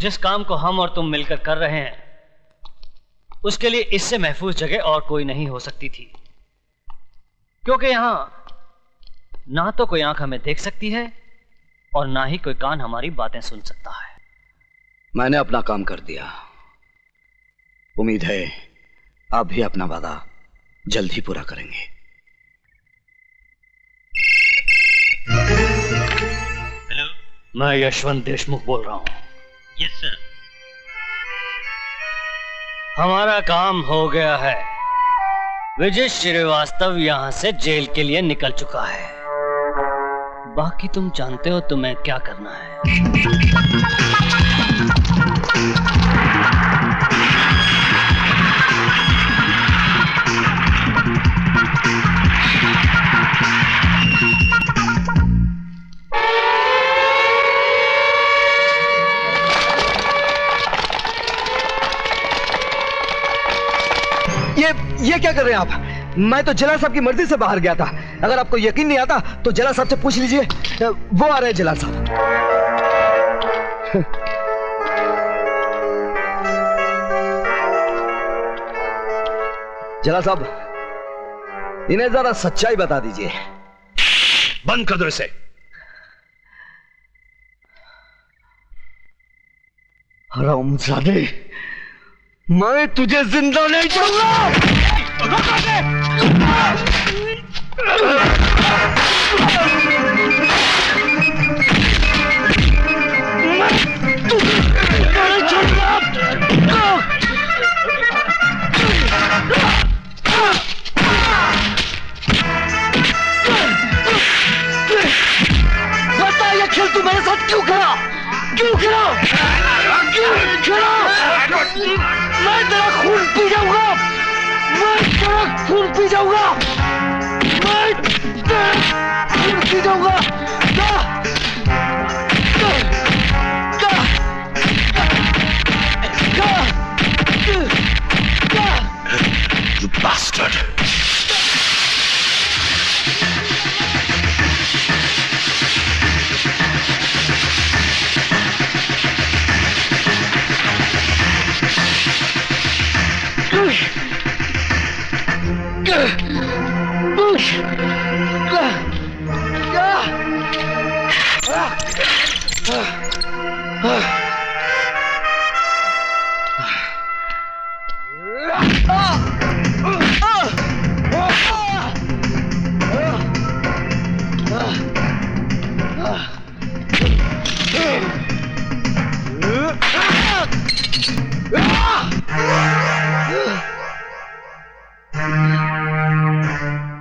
जिस काम को हम और तुम मिलकर कर रहे हैं उसके लिए इससे महफूज जगह और कोई नहीं हो सकती थी, क्योंकि यहां ना तो कोई आंख हमें देख सकती है और ना ही कोई कान हमारी बातें सुन सकता है। मैंने अपना काम कर दिया। उम्मीद है आप भी अपना वादा जल्द ही पूरा करेंगे। हेलो, मैं यशवंत देशमुख बोल रहा हूं। Yes sir. हमारा काम हो गया है। विजय श्रीवास्तव यहां से जेल के लिए निकल चुका है। बाकी तुम जानते हो तुम्हें क्या करना है। ये क्या कर रहे हैं आप? मैं तो जला साहब की मर्जी से बाहर गया था। अगर आपको यकीन नहीं आता तो जला साहब से पूछ लीजिए, वो आ रहे हैं जला साहब। जला साहब, इन्हें जरा सच्चाई बता दीजिए। बंद कर दो इसे। हरामजादे, मैं तुझे जिंदा नहीं छोड़ूंगा। बता, ये खेल तू मेरे साथ क्यों खेला? क्यों खेला? क्यों खेला? मैं तेरा खून पी जाऊंगा। मैं तेरा खून पी जाऊंगा। मैं तेरा खून पी जाऊंगा। You bastard!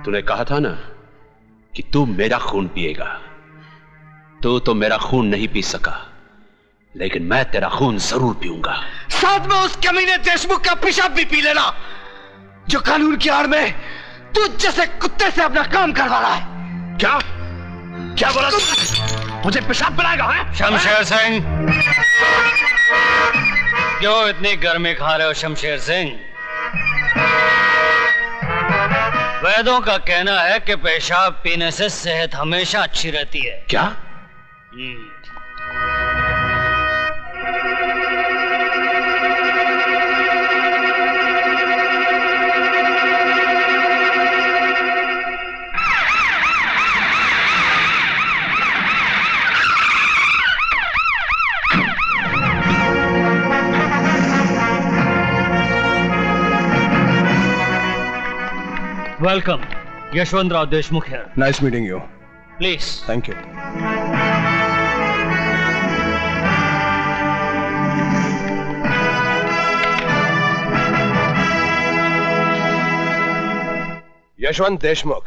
तूने कहा था ना कि तू मेरा खून पिएगा। तू तो मेरा खून नहीं पी सका, लेकिन मैं तेरा खून जरूर पीऊंगा। साथ में उस कमीने देशमुख का पेशाब भी पी लेना, जो कानून की आड़ में तू जैसे कुत्ते से अपना काम करवा रहा है। क्या क्या बोला तू? मुझे पेशाब पिलाएगा? शमशेर सिंह, क्यों इतनी गर्मी खा रहे हो शमशेर सिंह? वैद्यों का कहना है कि पेशाब पीने से सेहत हमेशा अच्छी रहती है। क्या? Welcome, Yashwantrao Deshmukh here. Nice meeting you. Please. Thank you. Yashwant Deshmukh,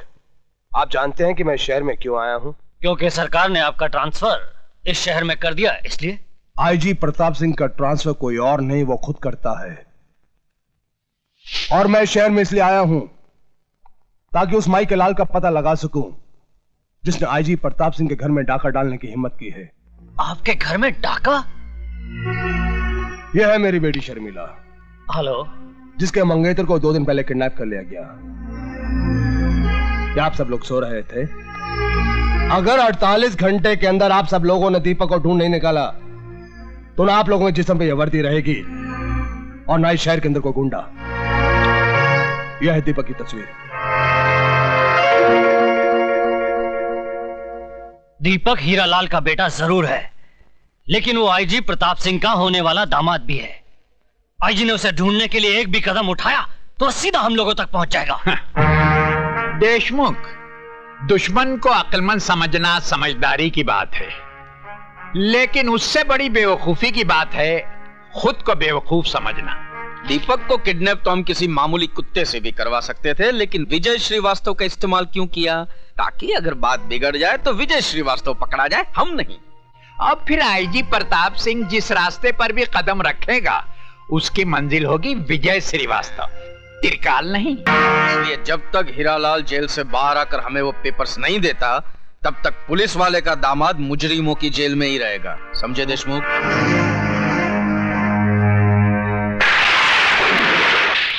आप जानते हैं कि मैं शहर में क्यों आया हूं? क्योंकि सरकार ने आपका ट्रांसफर इस शहर में कर दिया, इसलिए। आईजी प्रताप सिंह का ट्रांसफर कोई और नहीं, वो खुद करता है। और मैं शहर में इसलिए आया हूं ताकि उस माई के लाल का पता लगा सकूं जिसने आईजी प्रताप सिंह के घर में डाका डालने की हिम्मत की है। आपके घर में डाका? यह है मेरी बेटी शर्मिला। हेलो। जिसके मंगेतर को 2 दिन पहले किडनैप कर लिया गया। क्या आप सब लोग सो रहे थे? अगर 48 घंटे के अंदर आप सब लोगों ने दीपक को ढूंढ नहीं निकाला तो ना आप लोगों के जिस्म पे यह वर्दी रहेगी और ना ही शहर के अंदर कोई गुंडा। यह है दीपक की तस्वीर। दीपक हीरालाल का बेटा जरूर है, लेकिन वो आईजी प्रताप सिंह का होने वाला दामाद भी है। आईजी ने उसे ढूंढने के लिए एक भी कदम उठाया तो सीधा हम लोगों तक पहुंच जाएगा। देशमुख, दुश्मन को अक्लमंद समझना समझदारी की बात है, लेकिन उससे बड़ी बेवकूफी की बात है खुद को बेवकूफ समझना। दीपक को किडनैप तो हम किसी मामूली कुत्ते से भी करवा सकते थे, लेकिन विजय श्रीवास्तव का इस्तेमाल क्यों किया? ताकि अगर बात बिगड़ जाए तो विजय श्रीवास्तव पकड़ा जाए, हम नहीं। अब फिर आईजी प्रताप सिंह जिस रास्ते पर भी कदम रखेगा उसकी मंजिल होगी विजय श्रीवास्तव, त्रिकाल नहीं। इसलिए जब तक हीरालाल जेल से बाहर आकर हमें वो पेपर्स नहीं देता, तब तक पुलिस वाले का दामाद मुजरिमों की जेल में ही रहेगा। समझे देशमुख?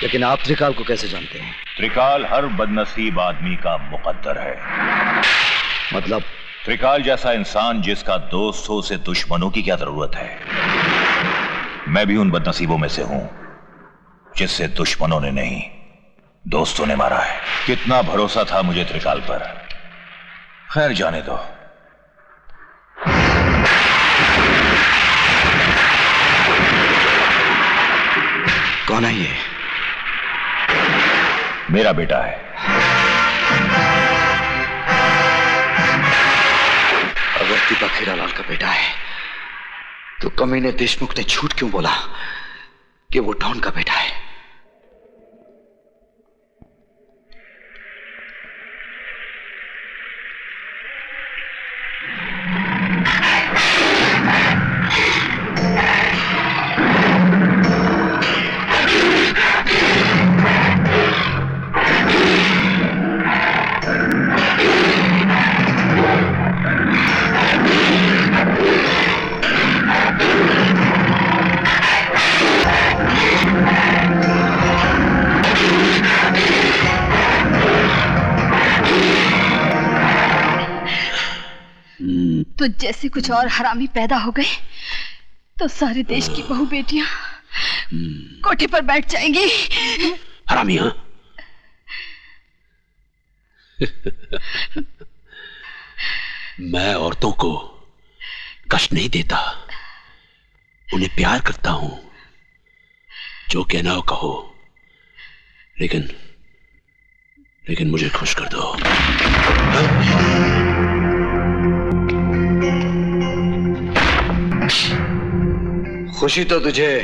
लेकिन आप त्रिकाल को कैसे जानते हैं? त्रिकाल हर बदनसीब आदमी का मुकद्दर है। मतलब? त्रिकाल जैसा इंसान जिसका दोस्त हो उसे दुश्मनों की क्या जरूरत है? मैं भी उन बदनसीबों में से हूं जिससे दुश्मनों ने नहीं, दोस्तों ने मारा है। कितना भरोसा था मुझे त्रिकाल पर। खैर जाने दो। कौन है ये? मेरा बेटा है। अगर दीपक हीरालाल का बेटा है तो कमीने देशमुख ने झूठ क्यों बोला कि वो डॉन का बेटा है? तो जैसे कुछ और हरामी पैदा हो गए तो सारे देश की बहू बेटियां कोठे पर बैठ जाएंगी। हरामियां? मैं औरतों को कष्ट नहीं देता, उन्हें प्यार करता हूं। जो कहना हो कहो, लेकिन मुझे खुश कर दो। खुशी तो तुझे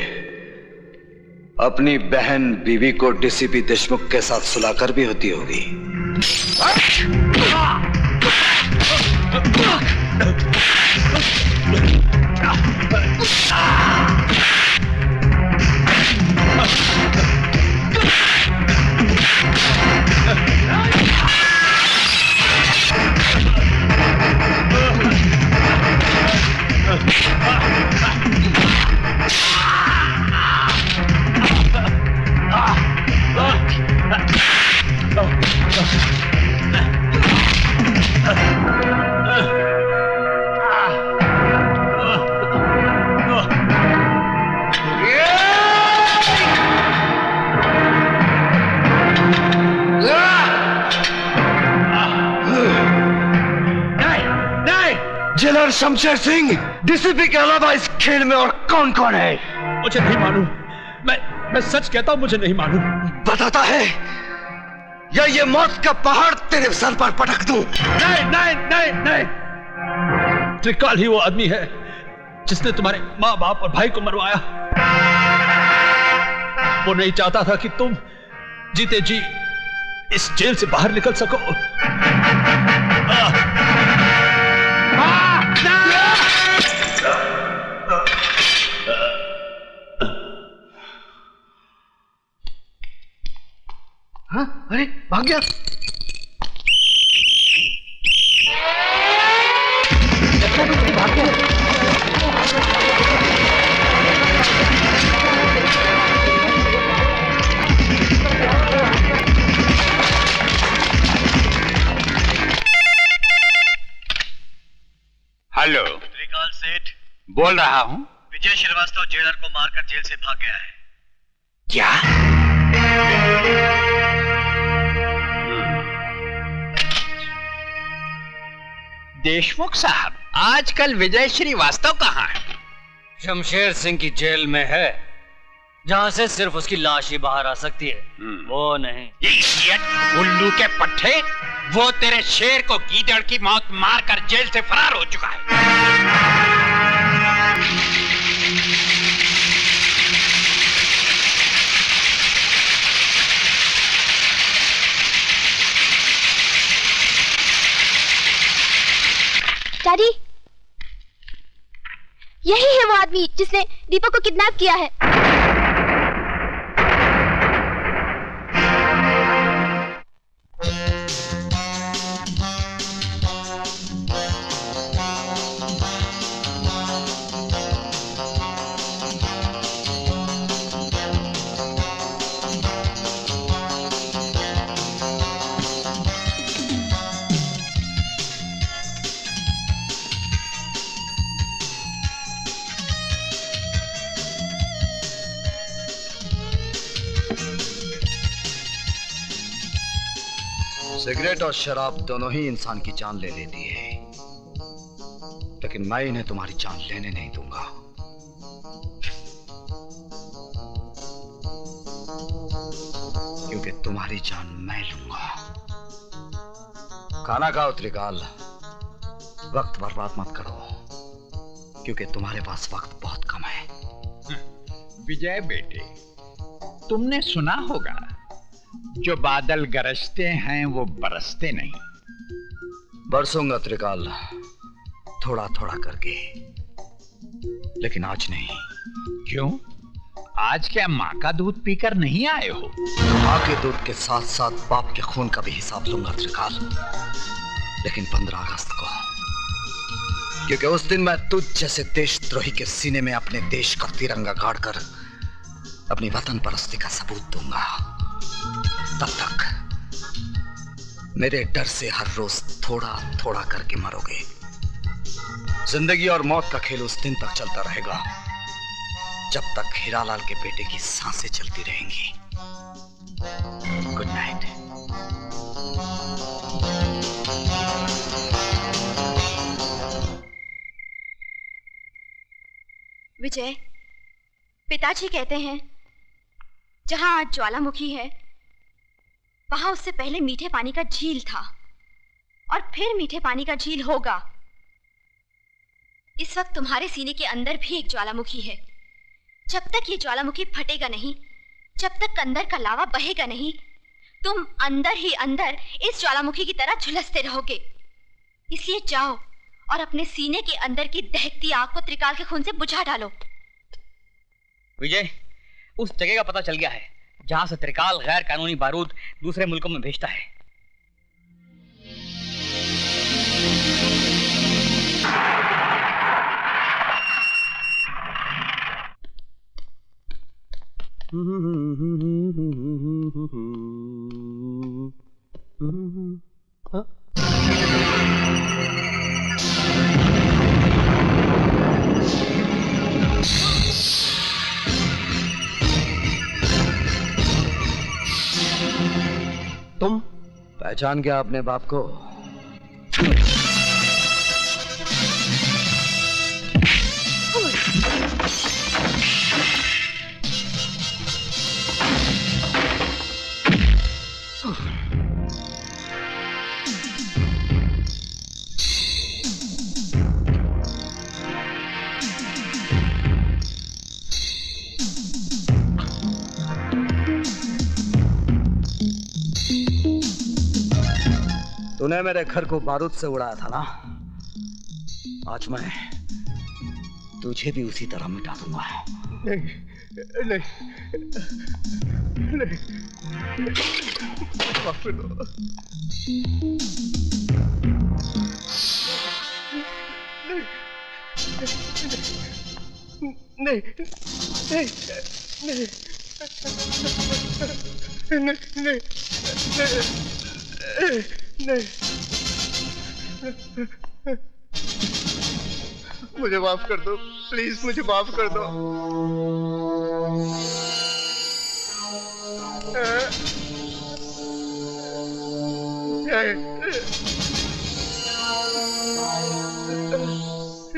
अपनी बहन बीवी को डीसीपी देशमुख के साथ सुलाकर भी होती होगी। जेलर शमशेर सिंह, डीसीपी के अलावा इस खेल में और कौन कौन है? मुझे नहीं मालूम। मैं सच कहता हूं, मुझे नहीं मालूम। बताता है या ये मौत का पहाड़ तेरे सर पर पटक दूं? नहीं। त्रिकाल ही वो आदमी है जिसने तुम्हारे माँ बाप और भाई को मरवाया। वो नहीं चाहता था कि तुम जीते जी इस जेल से बाहर निकल सको। हाँ? अरे भाग गया। भाग गया। हेलो, त्रिकाल सेठ बोल रहा हूं। विजय श्रीवास्तव जेलर को मारकर जेल से भाग गया है। क्या? देशमुख साहब, आजकल विजय श्रीवास्तव कहाँ है? शमशेर सिंह की जेल में है, जहां से सिर्फ उसकी लाश ही बाहर आ सकती है। वो नहीं। उल्लू के पट्टे, वो तेरे शेर को गीदड़ की मौत मारकर जेल से फरार हो चुका है। डैडी, यही है वो आदमी जिसने दीपक को किडनैप किया है। सिगरेट और शराब दोनों ही इंसान की जान ले लेती है, लेकिन मैं इन्हें तुम्हारी जान लेने नहीं दूंगा। क्योंकि तुम्हारी जान मैं लूंगा। खाना खाओ त्रिकाल, वक्त बर्बाद मत करो, क्योंकि तुम्हारे पास वक्त बहुत कम है। विजय बेटे, तुमने सुना होगा, जो बादल गरजते हैं वो बरसते नहीं। बरसूंगा त्रिकाल, थोड़ा थोड़ा करके, लेकिन आज नहीं। क्यों? आज क्या माँ का दूध पीकर नहीं आए हो? माँ के दूध के साथ साथ बाप के खून का भी हिसाब लूंगा त्रिकाल, लेकिन 15 अगस्त को, क्योंकि उस दिन मैं तुझ जैसे देशद्रोही के सीने में अपने देश का तिरंगा गाड़कर अपनी वतन परस्ती का सबूत दूंगा। तब तक मेरे डर से हर रोज थोड़ा थोड़ा करके मरोगे। जिंदगी और मौत का खेल उस दिन तक चलता रहेगा जब तक हीरालाल के बेटे की सांसें चलती रहेंगी। Good night. विजय, पिताजी कहते हैं जहां आज ज्वालामुखी है वहां उससे पहले मीठे पानी का झील था और फिर मीठे पानी का झील होगा। इस वक्त तुम्हारे सीने के अंदर भी एक ज्वालामुखी है। जब तक ये ज्वालामुखी फटेगा नहीं, जब तक अंदर का लावा बहेगा नहीं, तुम अंदर ही अंदर इस ज्वालामुखी की तरह झुलसते रहोगे। इसलिए जाओ और अपने सीने के अंदर की दहकती आग को त्रिकाल के खून से बुझा डालो। विजय, उस जगह का पता चल गया है जहां से त्रिकाल गैर कानूनी बारूद दूसरे मुल्कों में भेजता है। तुम पहचान गया अपने बाप को? तूने मेरे घर को बारूद से उड़ाया था ना, आज मैं तुझे भी उसी तरह मिटा दूंगा। नहीं, नहीं, नहीं, माफ कर दो। नहीं, नहीं, नहीं, नहीं, नहीं, मुझे माफ कर दो, प्लीज मुझे माफ कर दो।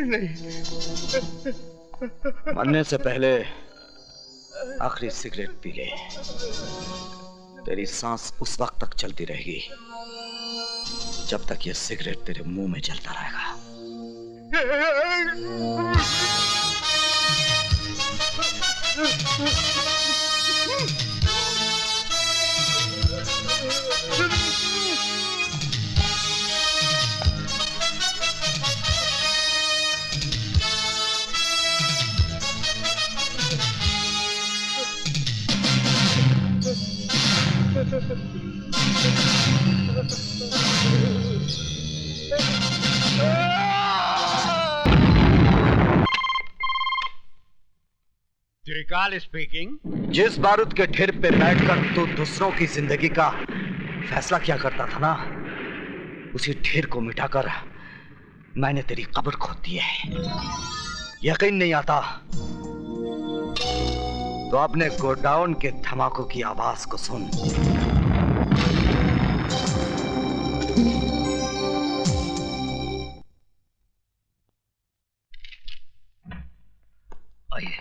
नहीं, मरने से पहले आखिरी सिगरेट पी ले। तेरी सांस उस वक्त तक चलती रहेगी जब तक ये सिगरेट तेरे मुंह में जलता रहेगा। त्रिकाल स्पीकिंग। जिस बारूद के ढेर पे बैठकर तू दूसरों की जिंदगी का फैसला किया करता था ना, उसी ढेर को मिटाकर मैंने तेरी कब्र खोद दी है। यकीन नहीं आता तो अपने गोडाउन के धमाकों की आवाज को सुन। आइए।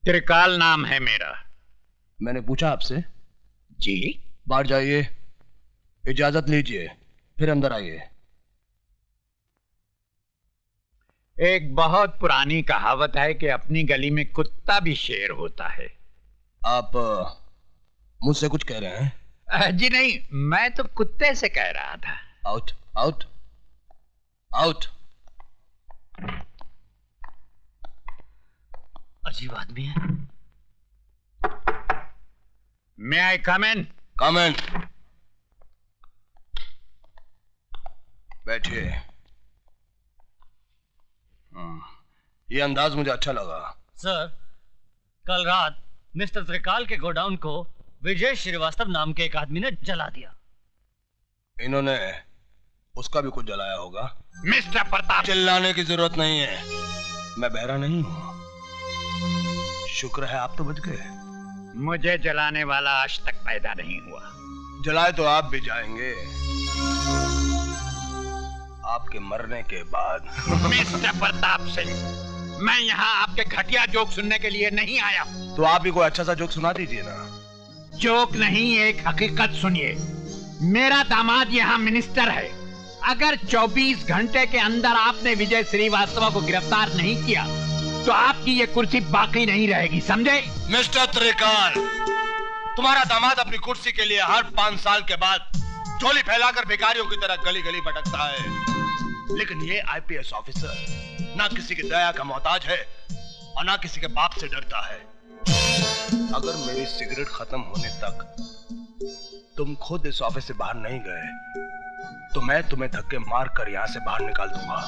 त्रिकाल नाम है मेरा। मैंने पूछा आपसे? जी। बाहर जाइए, इजाजत लीजिए, फिर अंदर आइए। एक बहुत पुरानी कहावत है कि अपनी गली में कुत्ता भी शेर होता है। आप मुझसे कुछ कह रहे हैं? जी नहीं, मैं तो कुत्ते से कह रहा था। Out, out, out. अजीब आदमी है। May I come in? Come in. बैठिए। ये अंदाज मुझे अच्छा लगा। सर, कल रात मिस्टर त्रिकाल के गोडाउन को विजय श्रीवास्तव नाम के एक आदमी ने जला दिया। इन्होंने उसका भी कुछ जलाया होगा। मिस्टर प्रताप, चिल्लाने की जरूरत नहीं है, मैं बहरा नहीं हूं। शुक्र है आप तो बच गए। मुझे जलाने वाला आज तक पैदा नहीं हुआ। जलाए तो आप भी जाएंगे। आपके मरने के बाद। मिस्टर प्रताप सिंह, मैं यहाँ आपके घटिया जोक सुनने के लिए नहीं आया। तो आप भी कोई अच्छा सा जोक सुना दीजिए ना। जोक नहीं, एक हकीकत सुनिए। मेरा दामाद यहाँ मिनिस्टर है। अगर 24 घंटे के अंदर आपने विजय श्रीवास्तव को गिरफ्तार नहीं किया तो आपकी ये कुर्सी बाकी नहीं रहेगी, समझे? मिस्टर त्रिकाल, तुम्हारा दामाद अपनी कुर्सी के लिए हर 5 साल के बाद झोली फैलाकर भिखारियों की तरह गली गली भटकता है, लेकिन ये आईपीएस ऑफिसर ना किसी की दया का मोहताज है और ना किसी के बाप से डरता है। अगर मेरी सिगरेट खत्म होने तक तुम खुद इस ऑफिस से बाहर नहीं गए तो मैं तुम्हें धक्के मार कर यहां से बाहर निकाल दूंगा।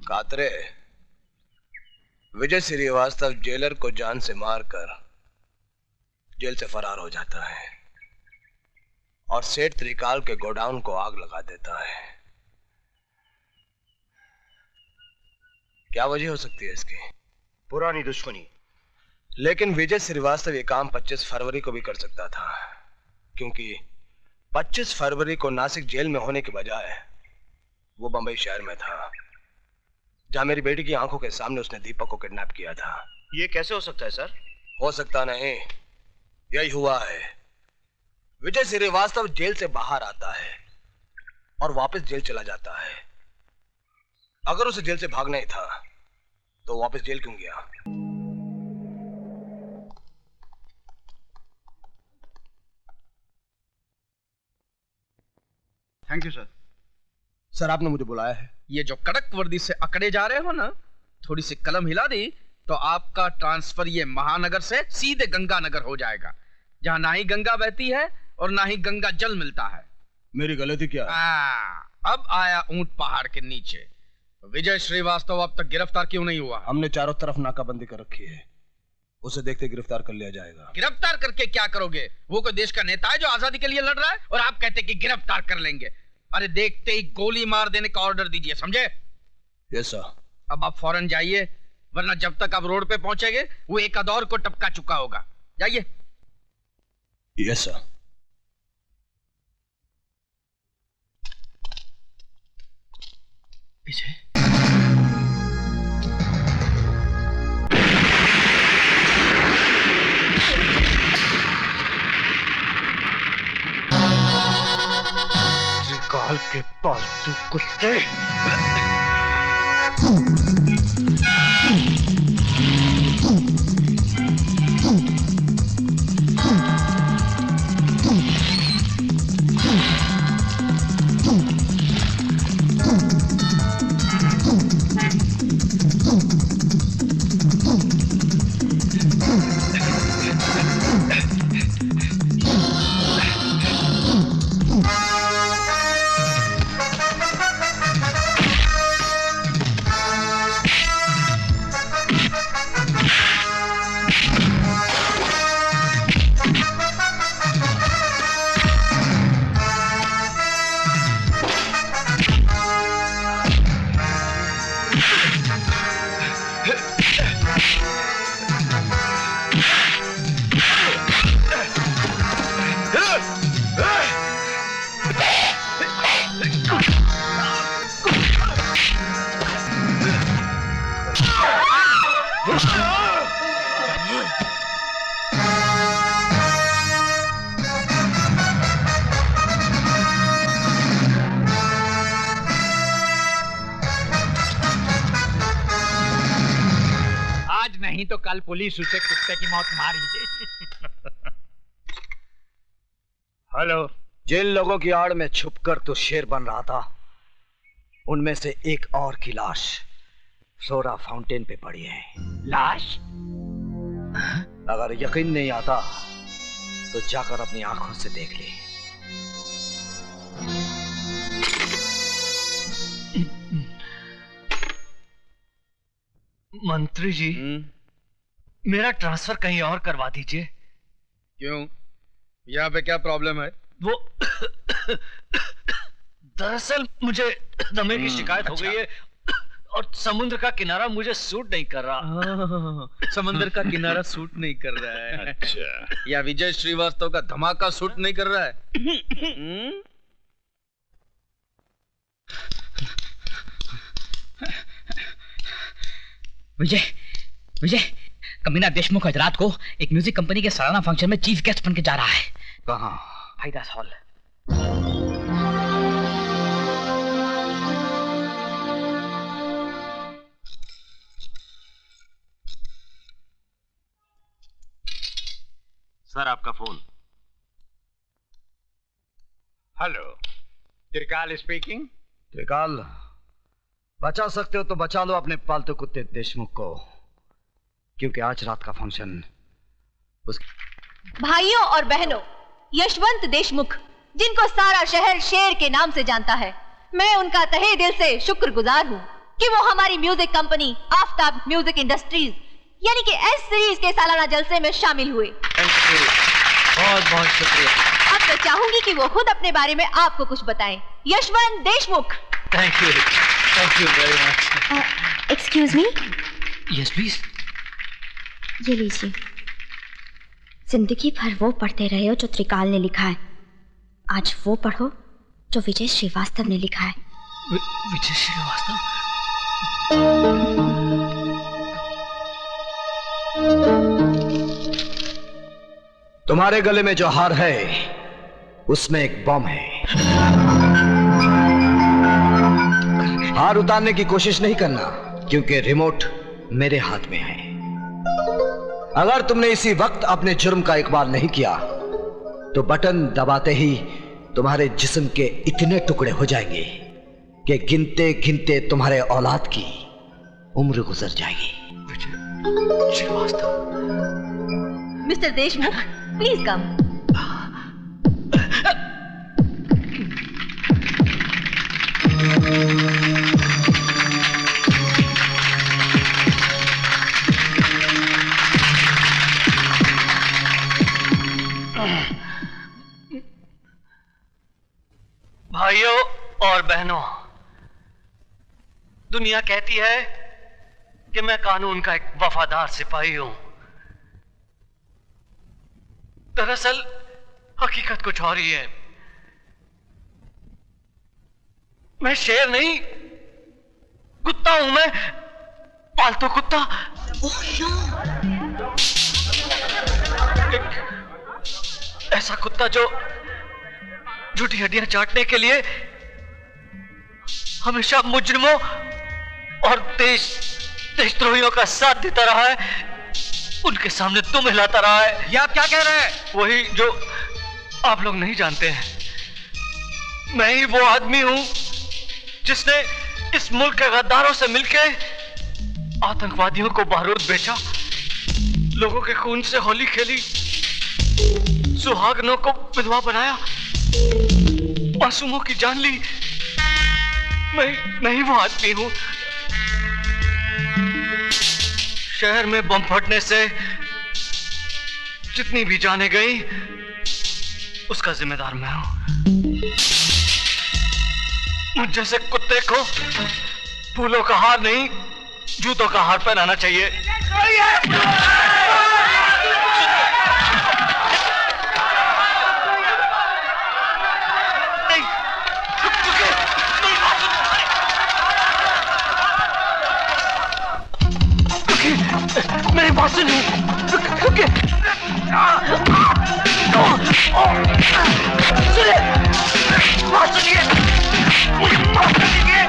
कातरे, विजय श्रीवास्तव जेलर को जान से मारकर जेल से फरार हो जाता है और सेठ त्रिकाल के गोडाउन को आग लगा देता है। क्या वजह हो सकती है इसकी? पुरानी दुश्मनी। लेकिन विजय श्रीवास्तव ये काम 25 फरवरी को भी कर सकता था, क्योंकि 25 फरवरी को नासिक जेल में होने के बजाय वो बंबई शहर में था, जहां मेरी बेटी की आंखों के सामने उसने दीपक को किडनैप किया था। ये कैसे हो सकता है सर? हो सकता नहीं, यही हुआ है। विजय श्रीवास्तव जेल से बाहर आता है और वापस जेल चला जाता है। अगर उसे जेल से भागना ही था तो वापस जेल क्यों गया? Thank you sir. सर, आपने मुझे बुलाया है। ये जो कड़क वर्दी से अकड़े जा रहे हो ना, थोड़ी सी कलम हिला दी तो आपका ट्रांसफर ये महानगर से सीधे गंगानगर हो जाएगा, जहां ना ही गंगा बहती है और ना ही गंगा जल मिलता है। मेरी गलती क्या है? अब आया ऊंट पहाड़ के नीचे। विजय श्रीवास्तव अब तक गिरफ्तार क्यों नहीं हुआ? हमने चारों तरफ नाकाबंदी कर रखी है, उसे देखते गिरफ्तार कर लिया जाएगा। गिरफ्तार करके क्या करोगे? वो कोई देश का नेता है जो आजादी के लिए लड़ रहा है और आप कहते कि गिरफ्तार कर लेंगे? अरे देखते ही गोली मार देने का ऑर्डर दीजिए, समझे? Yes sir. अब आप फौरन जाइए, वरना जब तक आप रोड पे पहुंचेंगे वो एक अदौर को टपका चुका होगा। जाइए। Yes sir. विजय, त्रिकाल के पालतू कुत्ते। नहीं तो कल पुलिस उसे कुत्ते की मौत मार ही देगी। हेलो। जिन लोगों की आड़ में छुपकर तो शेर बन रहा था, उनमें से एक और की लाश फ्लोरा फाउंटेन पे पड़ी है। लाश? अगर यकीन नहीं आता तो जाकर अपनी आंखों से देख ले। मंत्री जी, मेरा ट्रांसफर कहीं और करवा दीजिए। क्यों? यहाँ पे क्या प्रॉब्लम है? वो दरअसल मुझे दमे की शिकायत हो गई है और समुद्र का किनारा मुझे सूट नहीं कर रहा। समंदर का किनारा सूट नहीं कर रहा है। अच्छा। या विजय श्रीवास्तव का धमाका सूट नहीं कर रहा है। विजय विजय, कमीना देशमुख आज रात को एक म्यूजिक कंपनी के सालाना फंक्शन में चीफ गेस्ट बन के जा रहा है। कहाँ? भाईदास हॉल। सर आपका फोन। हेलो, त्रिकाल स्पीकिंग। त्रिकाल, बचा सकते हो तो बचा लो अपने पालतू कुत्ते देशमुख को, क्योंकि आज रात का फंक्शन भाइयों और बहनों, यशवंत देशमुख, जिनको सारा शहर शेर के नाम से जानता है, मैं उनका तहे दिल से शुक्रगुजार हूँ कि वो हमारी music company Aftab music industries यानी कि एस सीरीज के सालाना जलसे में शामिल हुए। बहुत बहुत शुक्रिया। अब मैं चाहूंगी कि वो खुद अपने बारे में आपको कुछ बताएं। Yashwant Deshmukh. Thank you very much. Excuse me. Yes please. ये लीजिए, जिंदगी भर वो पढ़ते रहे हो जो त्रिकाल ने लिखा है, आज वो पढ़ो जो विजय श्रीवास्तव ने लिखा है। विजय श्रीवास्तव? तुम्हारे गले में जो हार है उसमें एक बम है। हार उतारने की कोशिश नहीं करना, क्योंकि रिमोट मेरे हाथ में है। अगर तुमने इसी वक्त अपने जुर्म का इकबाल नहीं किया तो बटन दबाते ही तुम्हारे जिस्म के इतने टुकड़े हो जाएंगे कि गिनते गिनते तुम्हारे औलाद की उम्र गुजर जाएगी। Srivastava. Mr Deshmukh, please come. भाइयों और बहनों, दुनिया कहती है कि मैं कानून का एक वफादार सिपाही हूं। दरअसल हकीकत कुछ और ही है। मैं शेर नहीं, कुत्ता हूं। मैं पालतू कुत्ता। एक ऐसा कुत्ता जो झूठी हड्डियां चाटने के लिए हमेशा मुजरिमों और देशद्रोहियों का साथ देता रहा है, उनके सामने तुम हिलाता रहा है। ये आप क्या कह रहे हैं? वही जो आप लोग नहीं जानते हैं। मैं ही वो आदमी हूं जिसने इस मुल्क के गद्दारों से मिलके आतंकवादियों को बारूद बेचा, लोगों के खून से होली खेली, सुहागनों को विधवा बनाया, मासूमों की जान ली। मैं ही वो आदमी हूं। शहर में बम फटने से जितनी भी जाने गई, उसका जिम्मेदार मैं हूं। मुझ जैसे कुत्ते को फूलों का हार नहीं, जूतों का हार पहनाना चाहिए। मेरी बात सुनिए। रुकिए। सुनिए, बात सुनिए। मुझे माफ कर दीजिए।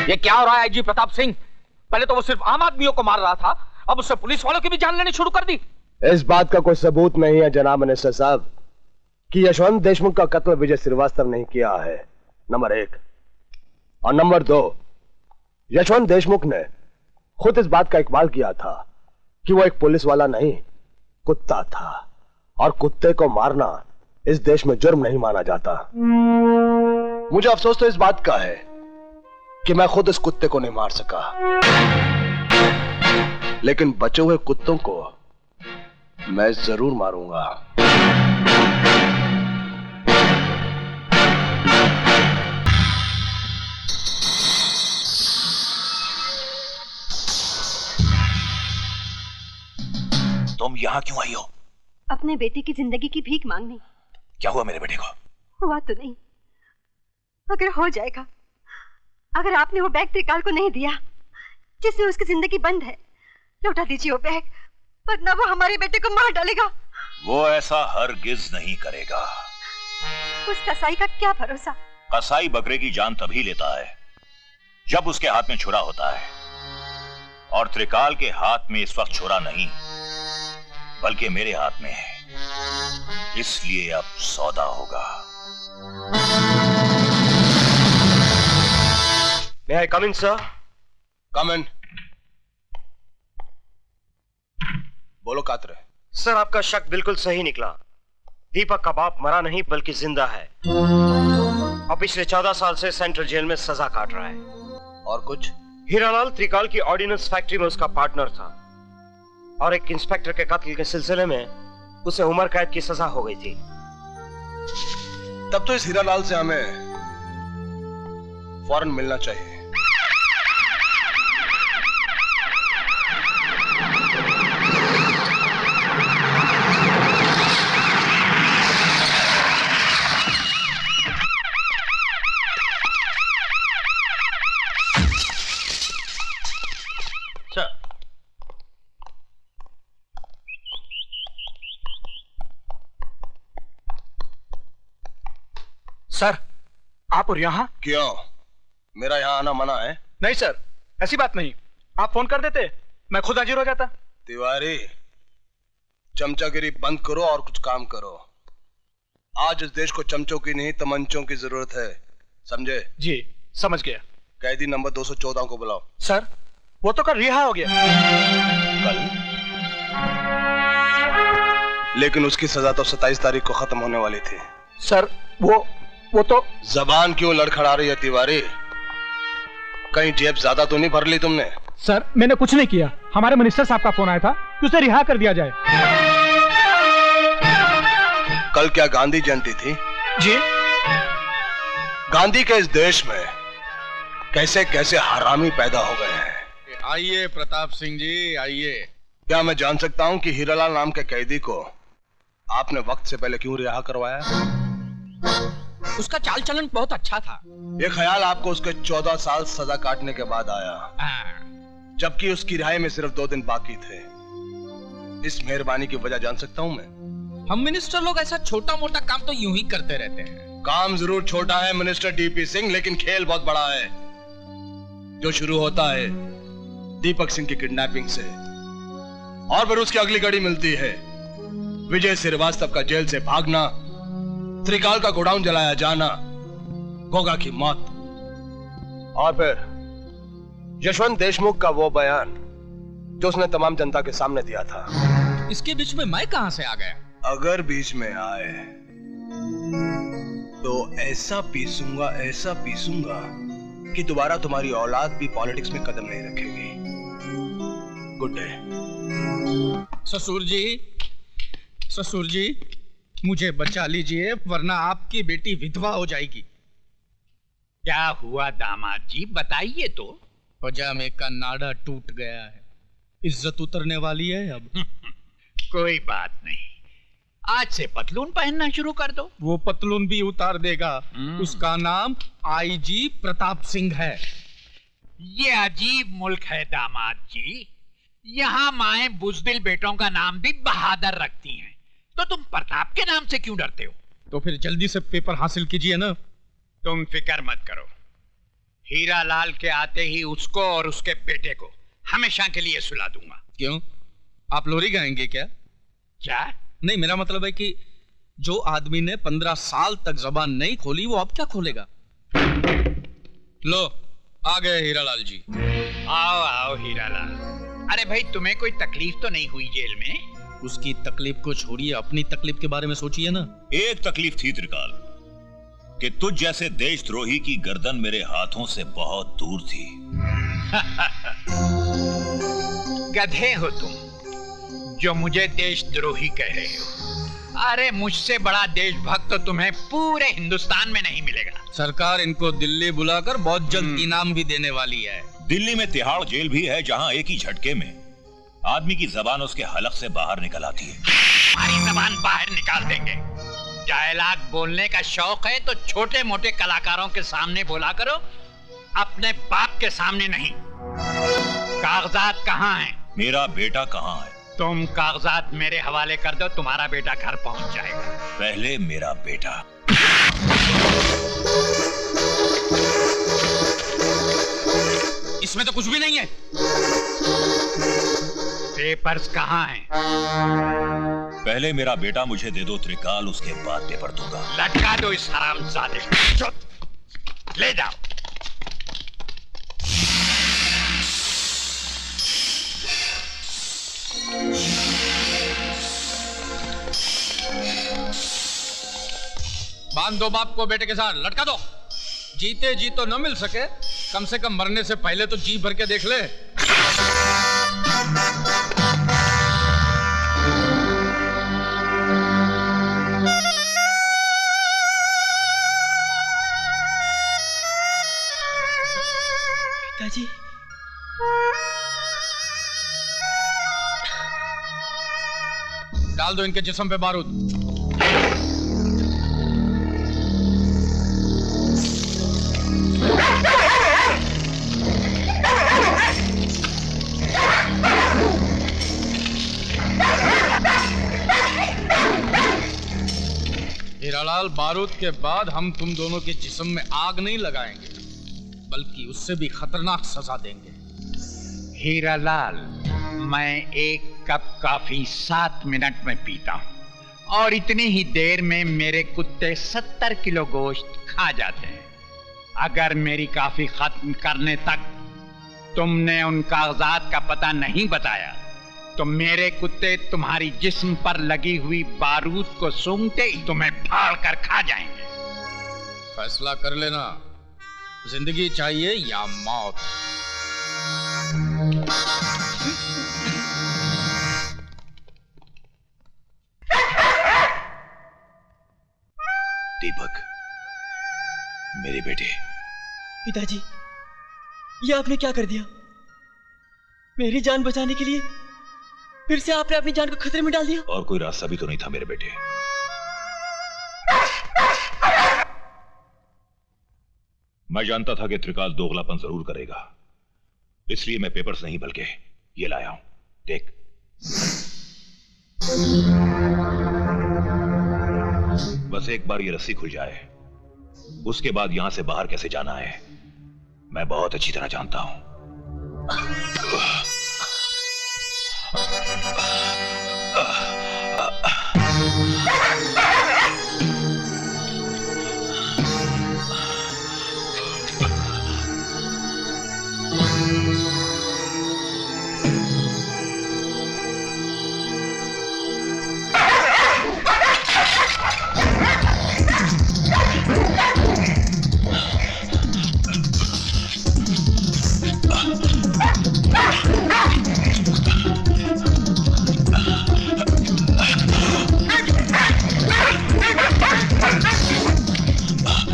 ये क्या हो रहा है आईजी प्रताप सिंह? पहले तो वो सिर्फ आम आदमियों को मार रहा था, अब उससे पुलिस वालों की भी जान लेनी शुरू कर दी। इस बात का कोई सबूत नहीं है जनाब मिनिस्टर साहब कि यशवंत देशमुख का कत्ल विजय श्रीवास्तव नहीं किया है, नंबर 1। और नंबर 2, यशवंत देशमुख ने खुद इस बात का इकबाल किया था कि वो एक पुलिस वाला नहीं, कुत्ता था, और कुत्ते को मारना इस देश में जुर्म नहीं माना जाता। मुझे अफसोस तो इस बात का है कि मैं खुद इस कुत्ते को नहीं मार सका, लेकिन बचे हुए कुत्तों को मैं जरूर मारूंगा। तुम यहां क्यों आई हो? अपने बेटे की जिंदगी की भीख मांगने। क्या हुआ मेरे बेटे को? हुआ तो नहीं, अगर हो जाएगा। अगर आपने वो बैग त्रिकाल को नहीं दिया जिससे उसकी जिंदगी बंद है, लौटा दीजिए वो बैग, वरना वो हमारे बेटे को मार डालेगा। वो ऐसा हरगिज नहीं करेगा। उस कसाई का क्या भरोसा? कसाई बकरे की जान तभी लेता है जब उसके हाथ में छुरा होता है, और त्रिकाल के हाथ में इस वक्त छुरा नहीं बल्कि मेरे हाथ में है, इसलिए अब सौदा होगा। May I come in, sir? Come in. बोलो कातरे। सर, आपका शक बिल्कुल सही निकला। दीपक का बाप मरा नहीं बल्कि जिंदा है, और पिछले 14 साल से सेंट्रल जेल में सजा काट रहा है। और कुछ? हीरालाल त्रिकाल की ऑर्डिनेंस फैक्ट्री में उसका पार्टनर था, और एक इंस्पेक्टर के कत्ल के सिलसिले में उसे उम्र कैद की सजा हो गई थी। तब तो इस हीरालाल से हमें फौरन मिलना चाहिए। सर, आप और यहाँ? क्यों? मेरा यहाँ आना मना है? नहीं सर, ऐसी बात नहीं। आप फोन कर देते, मैं खुद हाजिर हो जाता। तिवारी, चमचागिरी बंद करो और कुछ काम करो। आज इस देश को चमचों की नहीं तमंचों की जरूरत है, समझे? जी, समझ गया। कैदी नंबर 214 को बुलाओ। सर, वो तो कल रिहा हो गया। कल? लेकिन उसकी सजा तो 27 तारीख को खत्म होने वाली थी। सर वो तो जबान क्यों लड़खड़ा रही है तिवारी? कहीं जेब ज्यादा तो नहीं भर ली तुमने? सर मैंने कुछ नहीं किया। हमारे मिनिस्टर साहब का फोन आया था कि उसे रिहा कर दिया जाए। कल क्या गांधी जयंती थी? जी। गांधी के इस देश में कैसे कैसे हरामी पैदा हो गए हैं। आइए प्रताप सिंह जी, आइए। क्या मैं जान सकता हूं कि हीरालाल नाम के कैदी को आपने वक्त से पहले क्यों रिहा करवाया? उसका चाल चलन बहुत अच्छा था। ये ख्याल आपको उसके 14 साल सजा काटने के बाद आया, जबकि उसकी रिहाई में सिर्फ 2 दिन बाकी थे। इस मेहरबानी की वजह जान सकता हूं मैं? हम मिनिस्टर लोग ऐसा छोटा मोटा काम तो यूं ही करते रहते हैं। काम जरूर छोटा है मिनिस्टर डीपी सिंह, लेकिन खेल बहुत बड़ा है, जो शुरू होता है दीपक सिंह की किडनैपिंग से और फिर उसकी अगली कड़ी मिलती है विजय श्रीवास्तव का जेल से भागना, त्रिकाल का गोडाउन जलाया जाना, गोगा की मौत, और फिर यशवंत देशमुख का वो बयान जो उसने तमाम जनता के सामने दिया था। इसके बीच में मैं कहां से आ गया? अगर बीच में आए तो ऐसा पीसूंगा कि दोबारा तुम्हारी औलाद भी पॉलिटिक्स में कदम नहीं रखेगी। Good day. ससुर जी मुझे बचा लीजिए, वरना आपकी बेटी विधवा हो जाएगी। क्या हुआ दामाद जी, बताइए तो। पजामे का नाड़ा टूट गया है, इज्जत उतरने वाली है अब। कोई बात नहीं, आज से पतलून पहनना शुरू कर दो। वो पतलून भी उतार देगा। उसका नाम आईजी प्रताप सिंह है। ये अजीब मुल्क है दामाद जी, यहाँ माए बुजदिल बेटों का नाम भी बहादुर रखती हैं, तो तुम प्रताप के नाम से क्यों डरते हो? तो फिर जल्दी से पेपर हासिल कीजिए ना। तुम फिक्र मत करो, हीरालाल के आते ही उसको और उसके बेटे को हमेशा के लिए सुला दूंगा। क्यों, आप लोरी गाएंगे क्या? क्या? नहीं, मेरा मतलब है कि जो आदमी ने 15 साल तक जबान नहीं खोली वो अब क्या खोलेगा? लो आ गए हीरालाल जी। आओ आओ हीरालाल। अरे भाई, तुम्हें कोई तकलीफ तो नहीं हुई जेल में? उसकी तकलीफ को छोड़िए, अपनी तकलीफ के बारे में सोचिए ना। एक तकलीफ थी त्रिकाल, कि तुझ जैसे देशद्रोही की गर्दन मेरे हाथों से बहुत दूर थी। गधे हो तुम जो मुझे देशद्रोही कह रहे हो। अरे मुझसे बड़ा देशभक्त तो तुम्हें पूरे हिंदुस्तान में नहीं मिलेगा। सरकार इनको दिल्ली बुलाकर बहुत जल्द इनाम भी देने वाली है। दिल्ली में तिहाड़ जेल भी है, जहां एक ही झटके में आदमी की जबान उसके हलक से बाहर निकल आती है। हमारी जबान बाहर निकाल देंगे। डायलॉग बोलने का शौक है तो छोटे मोटे कलाकारों के सामने बोला करो, अपने बाप के सामने नहीं। कागजात कहाँ हैं? मेरा बेटा कहाँ है? तुम कागजात मेरे हवाले कर दो, तुम्हारा बेटा घर पहुंच जाएगा। पहले मेरा बेटा। इसमें तो कुछ भी नहीं है। पेपर्स कहाँ हैं? पहले मेरा बेटा मुझे दे दो त्रिकाल, उसके बाद पेपर दूंगा। लटका दो इस हरामजादे को। ले जाओ। बांध दो बाप को बेटे के साथ, लटका दो। जीते जी तो न मिल सके, कम से कम मरने से पहले तो जी भर के देख ले। पिताजी, डाल दो इनके जिस्म पे बारूद। हीरालाल, बारूद के बाद हम तुम दोनों के जिस्म में आग नहीं लगाएंगे, बल्कि उससे भी खतरनाक सजा देंगे। हीरालाल, मैं एक कप कॉफी 7 मिनट में पीता हूँ और इतनी ही देर में मेरे कुत्ते 70 किलो गोश्त खा जाते हैं। अगर मेरी कॉफी खत्म करने तक तुमने उन कागजात का पता नहीं बताया तो मेरे कुत्ते तुम्हारी जिस्म पर लगी हुई बारूद को सूंघते ही तुम्हें फाड़ कर खा जाएंगे। फैसला कर लेना, जिंदगी चाहिए या मौत। दीपक, मेरे बेटे। पिताजी, ये आपने क्या कर दिया? मेरी जान बचाने के लिए फिर से आपने अपनी जान को खतरे में डाल दिया। और कोई रास्ता भी तो नहीं था मेरे बेटे। मैं जानता था कि त्रिकाल दोगलापन जरूर करेगा, इसलिए मैं पेपर्स नहीं बल्कि ये लाया हूं। देख, बस एक बार ये रस्सी खुल जाए, उसके बाद यहां से बाहर कैसे जाना है मैं बहुत अच्छी तरह जानता हूं।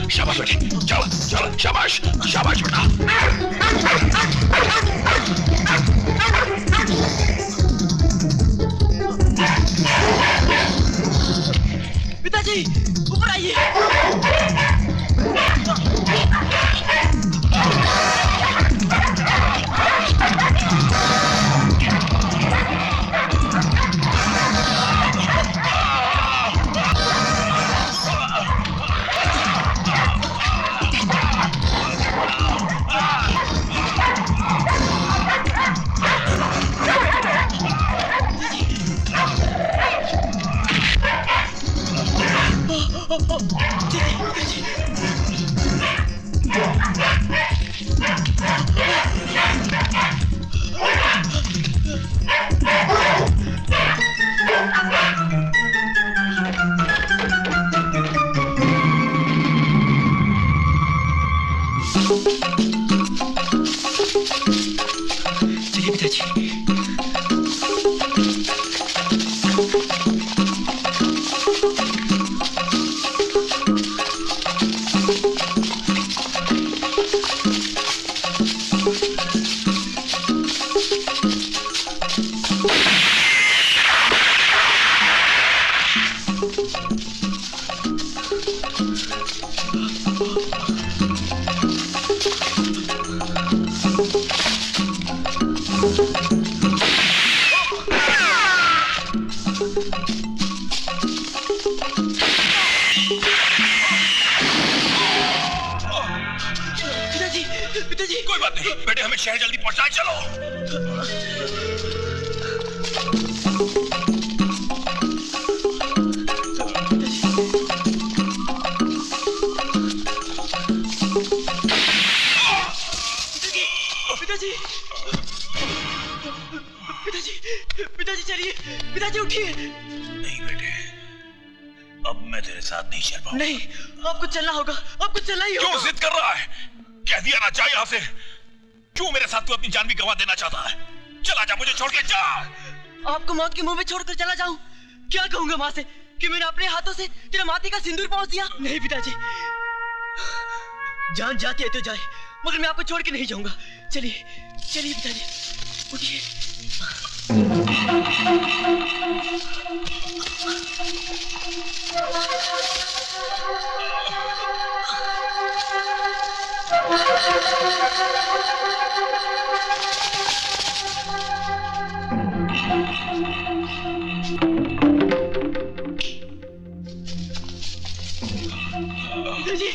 शाबाश बेटे, चलो चलो, शाबाश शाबाश बेटा। पिताजी, ऊपर आइए। चलिए पिताजी। पिताजी, कोई बात नहीं बेटे, हमें शहर जल्दी पहुंचना है, चलो। पिताजी, पिताजी, पिताजी चलिए, पिताजी उठिए। नहीं बेटे, अब मैं तेरे साथ नहीं चल पाऊंगा। नहीं, आपको चलना होगा, आपको चलना ही होगा। क्यों जिद कर रहा है? कह दिया ना, जा यहाँ से। क्यों मेरे साथ तू अपनी जान भी गंवा देना चाहता है? चला जा, मुझे छोड़ के जा। आपको मौत के मुंह में छोड़कर चला जाऊं? क्या कहूंगा मां से कि मैंने अपने हाथों से तेरे माथे का सिंदूर पहुंच दिया? नहीं पिताजी, जान जाती है तो जाए, मगर मैं आपको छोड़ के नहीं जाऊंगा। चलिए चलिए पिताजी, उठिए। पिताजी,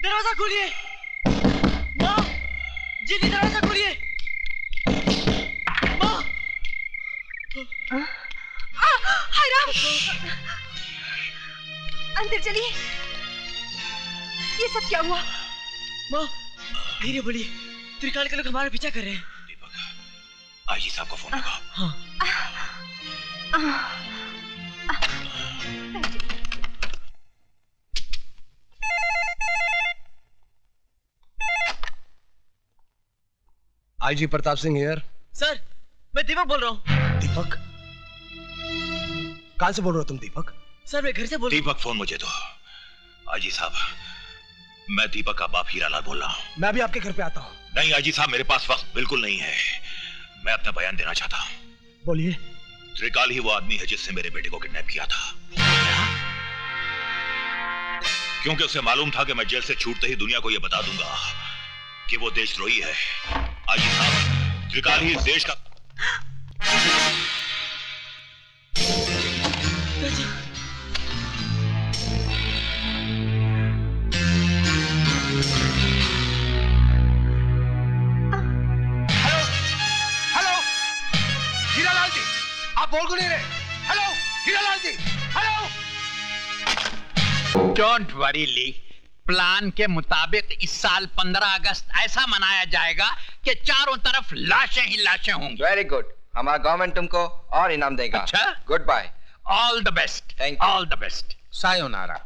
दरवाजा खोलिए। माँ, जल्दी दरवाजा खोलिए। माँ, हाय राम, अंदर चलिए। ये सब क्या हुआ? माँ, धीरे बोलिए। त्रिकाल के लोग हमारा पीछा कर रहे हैं। आईजी साहब को फोन लगाओ। हाँ। IG Pratap Singh here. Sir, मैं दीपक बोल रहा हूँ। दीपक? कहाँ से बोल रहे हो तुम दीपक? सर, मैं घर से बोल रहा हूँ। दीपक फोन मुझे दो। आईजी साहब, मैं दीपक का बाप हीरालाल बोल रहा हूँ। मैं भी आपके घर पे आता हूँ। नहीं आईजी साहब, मेरे पास वक्त बिल्कुल नहीं है। मैं अपना बयान देना चाहता हूँ। बोलिए। त्रिकाल ही वो आदमी है जिसने मेरे बेटे को किडनैप किया था। क्योंकि उसे मालूम था कि मैं जेल से छूटते ही दुनिया को यह बता दूंगा कि वो देशद्रोही है। आईजी साहब, त्रिकाल ही इस देश का आप बोल क्यों नहीं रहे? Hello Hiralal ji, hello. Don't worry ली, प्लान के मुताबिक इस साल 15 अगस्त ऐसा मनाया जाएगा कि चारों तरफ लाशें ही लाशें होंगी। वेरी गुड, हमारा गवर्नमेंट तुमको और इनाम देगा। अच्छा, good bye. All the best. Thank you. All the best. सायोनारा।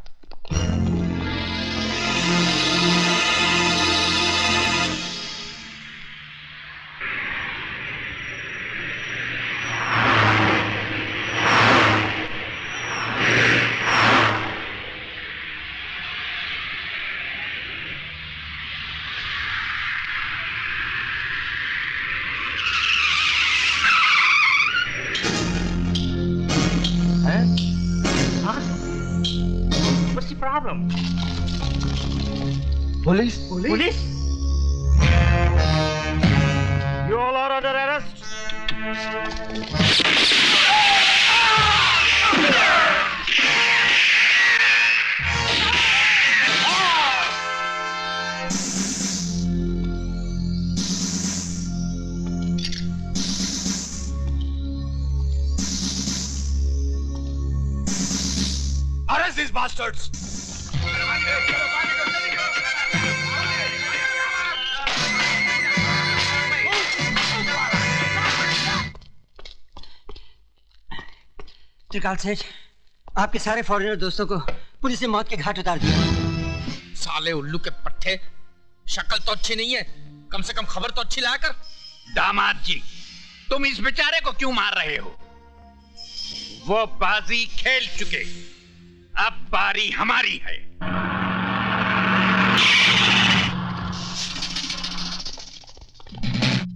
problem? Police? Police? You all are under arrest. Arrest these bastards! त्रिकाल सेठ, आपके सारे फॉरेनर दोस्तों को पुलिस ने मौत के घाट उतार दिया। साले उल्लू के पट्टे, शक्ल तो अच्छी नहीं है, कम से कम खबर तो अच्छी लाया कर। दामाद जी, तुम इस बेचारे को क्यों मार रहे हो? वो बाजी खेल चुके, अब बारी हमारी है।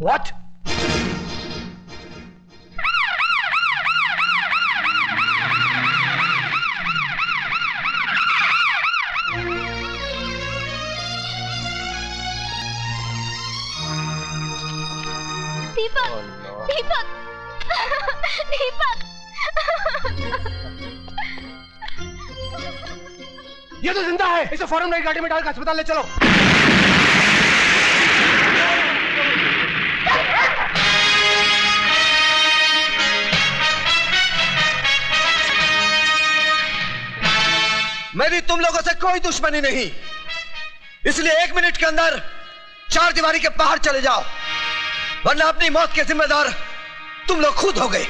What? दीपक, दीपक, दीपक। ये तो जिंदा है, इसे फौरन नई गाड़ी में डालकर अस्पताल ले चलो। मेरी तुम लोगों से कोई दुश्मनी नहीं, इसलिए 1 मिनट के अंदर 4 दीवारी के बाहर चले जाओ, वरना अपनी मौत के जिम्मेदार तुम लोग खुद हो गए।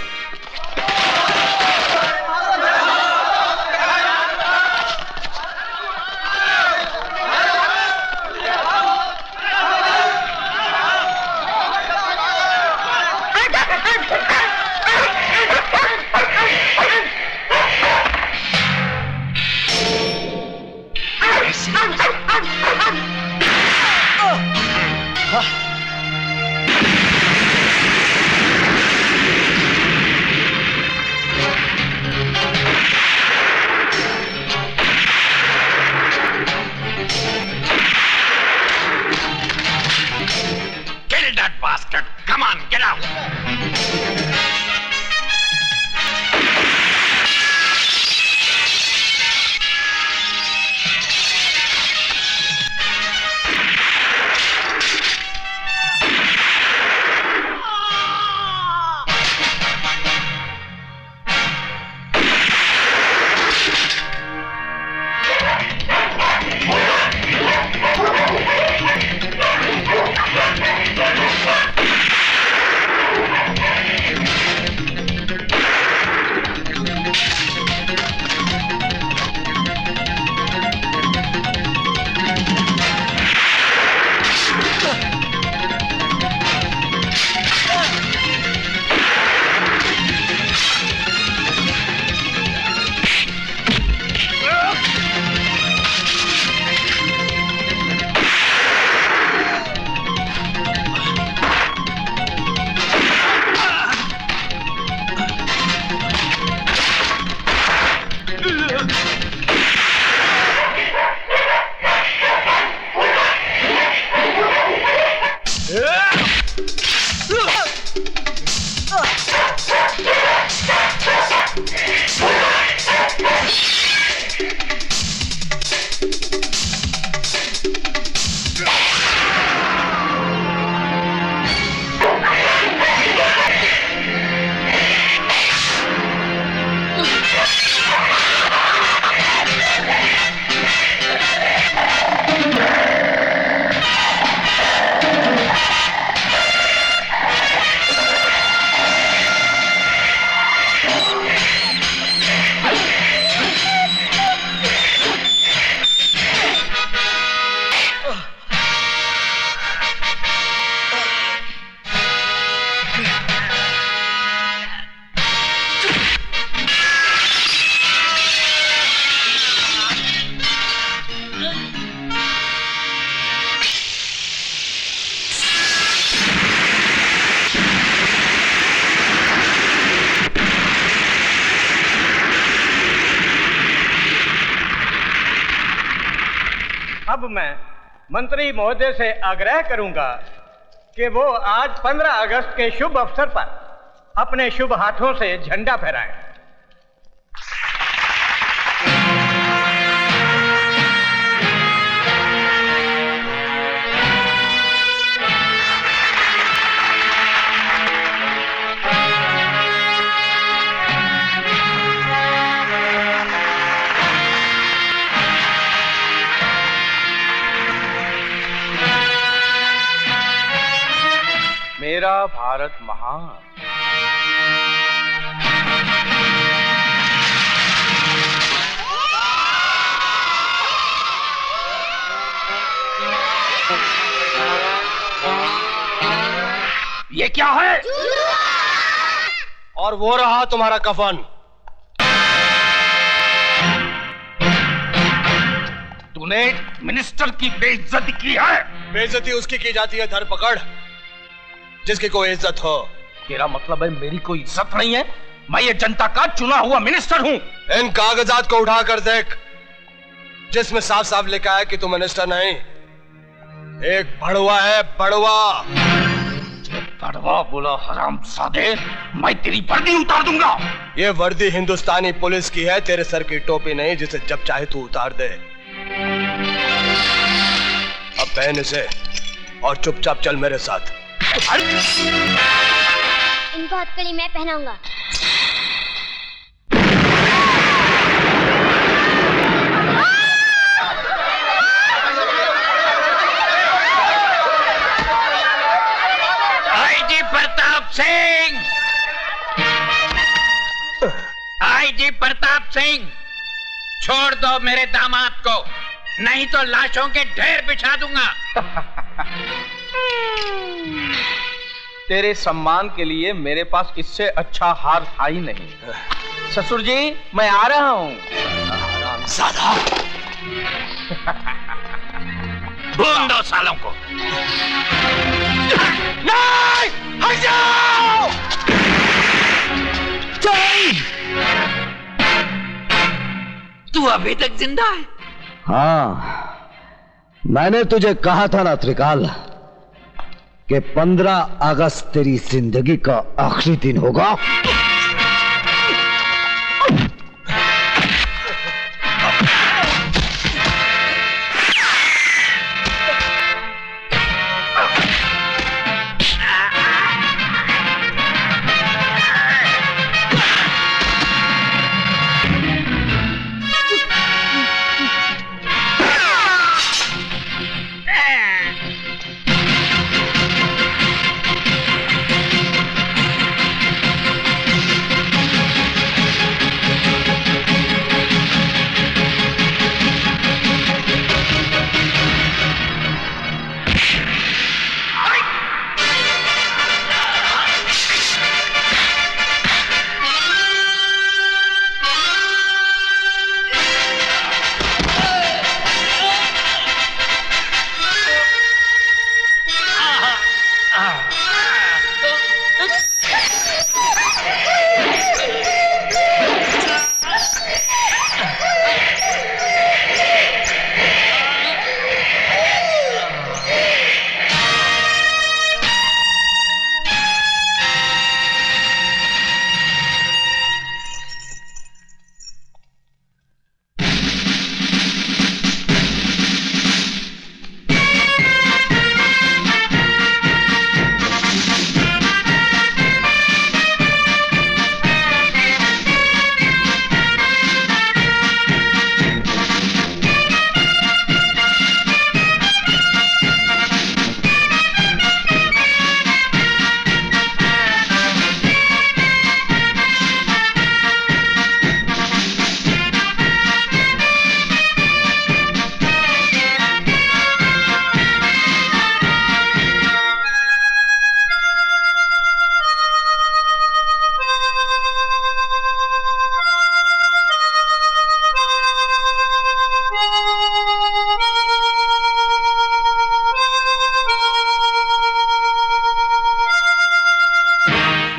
Kill that bastard! Come on, get out! अब मैं मंत्री महोदय से आग्रह करूंगा कि वो आज 15 अगस्त के शुभ अवसर पर अपने शुभ हाथों से झंडा फहराएं। मेरा भारत महान। ये क्या है? और वो रहा तुम्हारा कफन। तूने मिनिस्टर की बेइज्जती की है। बेइज्जती उसकी की जाती है धरपकड़ जिसकी कोई इज्जत हो। तेरा मतलब है मेरी कोई इज्जत नहीं है? मैं ये जनता का चुना हुआ मिनिस्टर हूँ। इन कागजात को उठा कर देख जिसमें साफ साफ लिखा है कि तू मिनिस्टर नहीं, एक बड़वा है। बड़वा बड़वा बोला हरामजादे, मैं तेरी वर्दी उतार दूंगा। ये वर्दी हिंदुस्तानी पुलिस की है, तेरे सर की टोपी नहीं जिसे जब चाहे तू उतार दे। अब पहन इसे और चुपचाप चल मेरे साथ। इनको हथकड़ी मैं पहनाऊंगा। सिंह, आईजी प्रताप सिंह, छोड़ दो मेरे दामाद को, नहीं तो लाशों के ढेर बिछा दूंगा। तेरे सम्मान के लिए मेरे पास इससे अच्छा हार था ही नहीं। ससुर जी, मैं आ रहा हूं। भून दो सालों को। नहीं, हट जाओ। तू अभी तक जिंदा है? हाँ, मैंने तुझे कहा था ना त्रिकाल कि 15 अगस्त तेरी जिंदगी का आखिरी दिन होगा।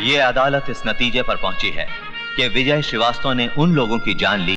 ये अदालत इस नतीजे पर पहुंची है कि विजय श्रीवास्तव ने उन लोगों की जान ली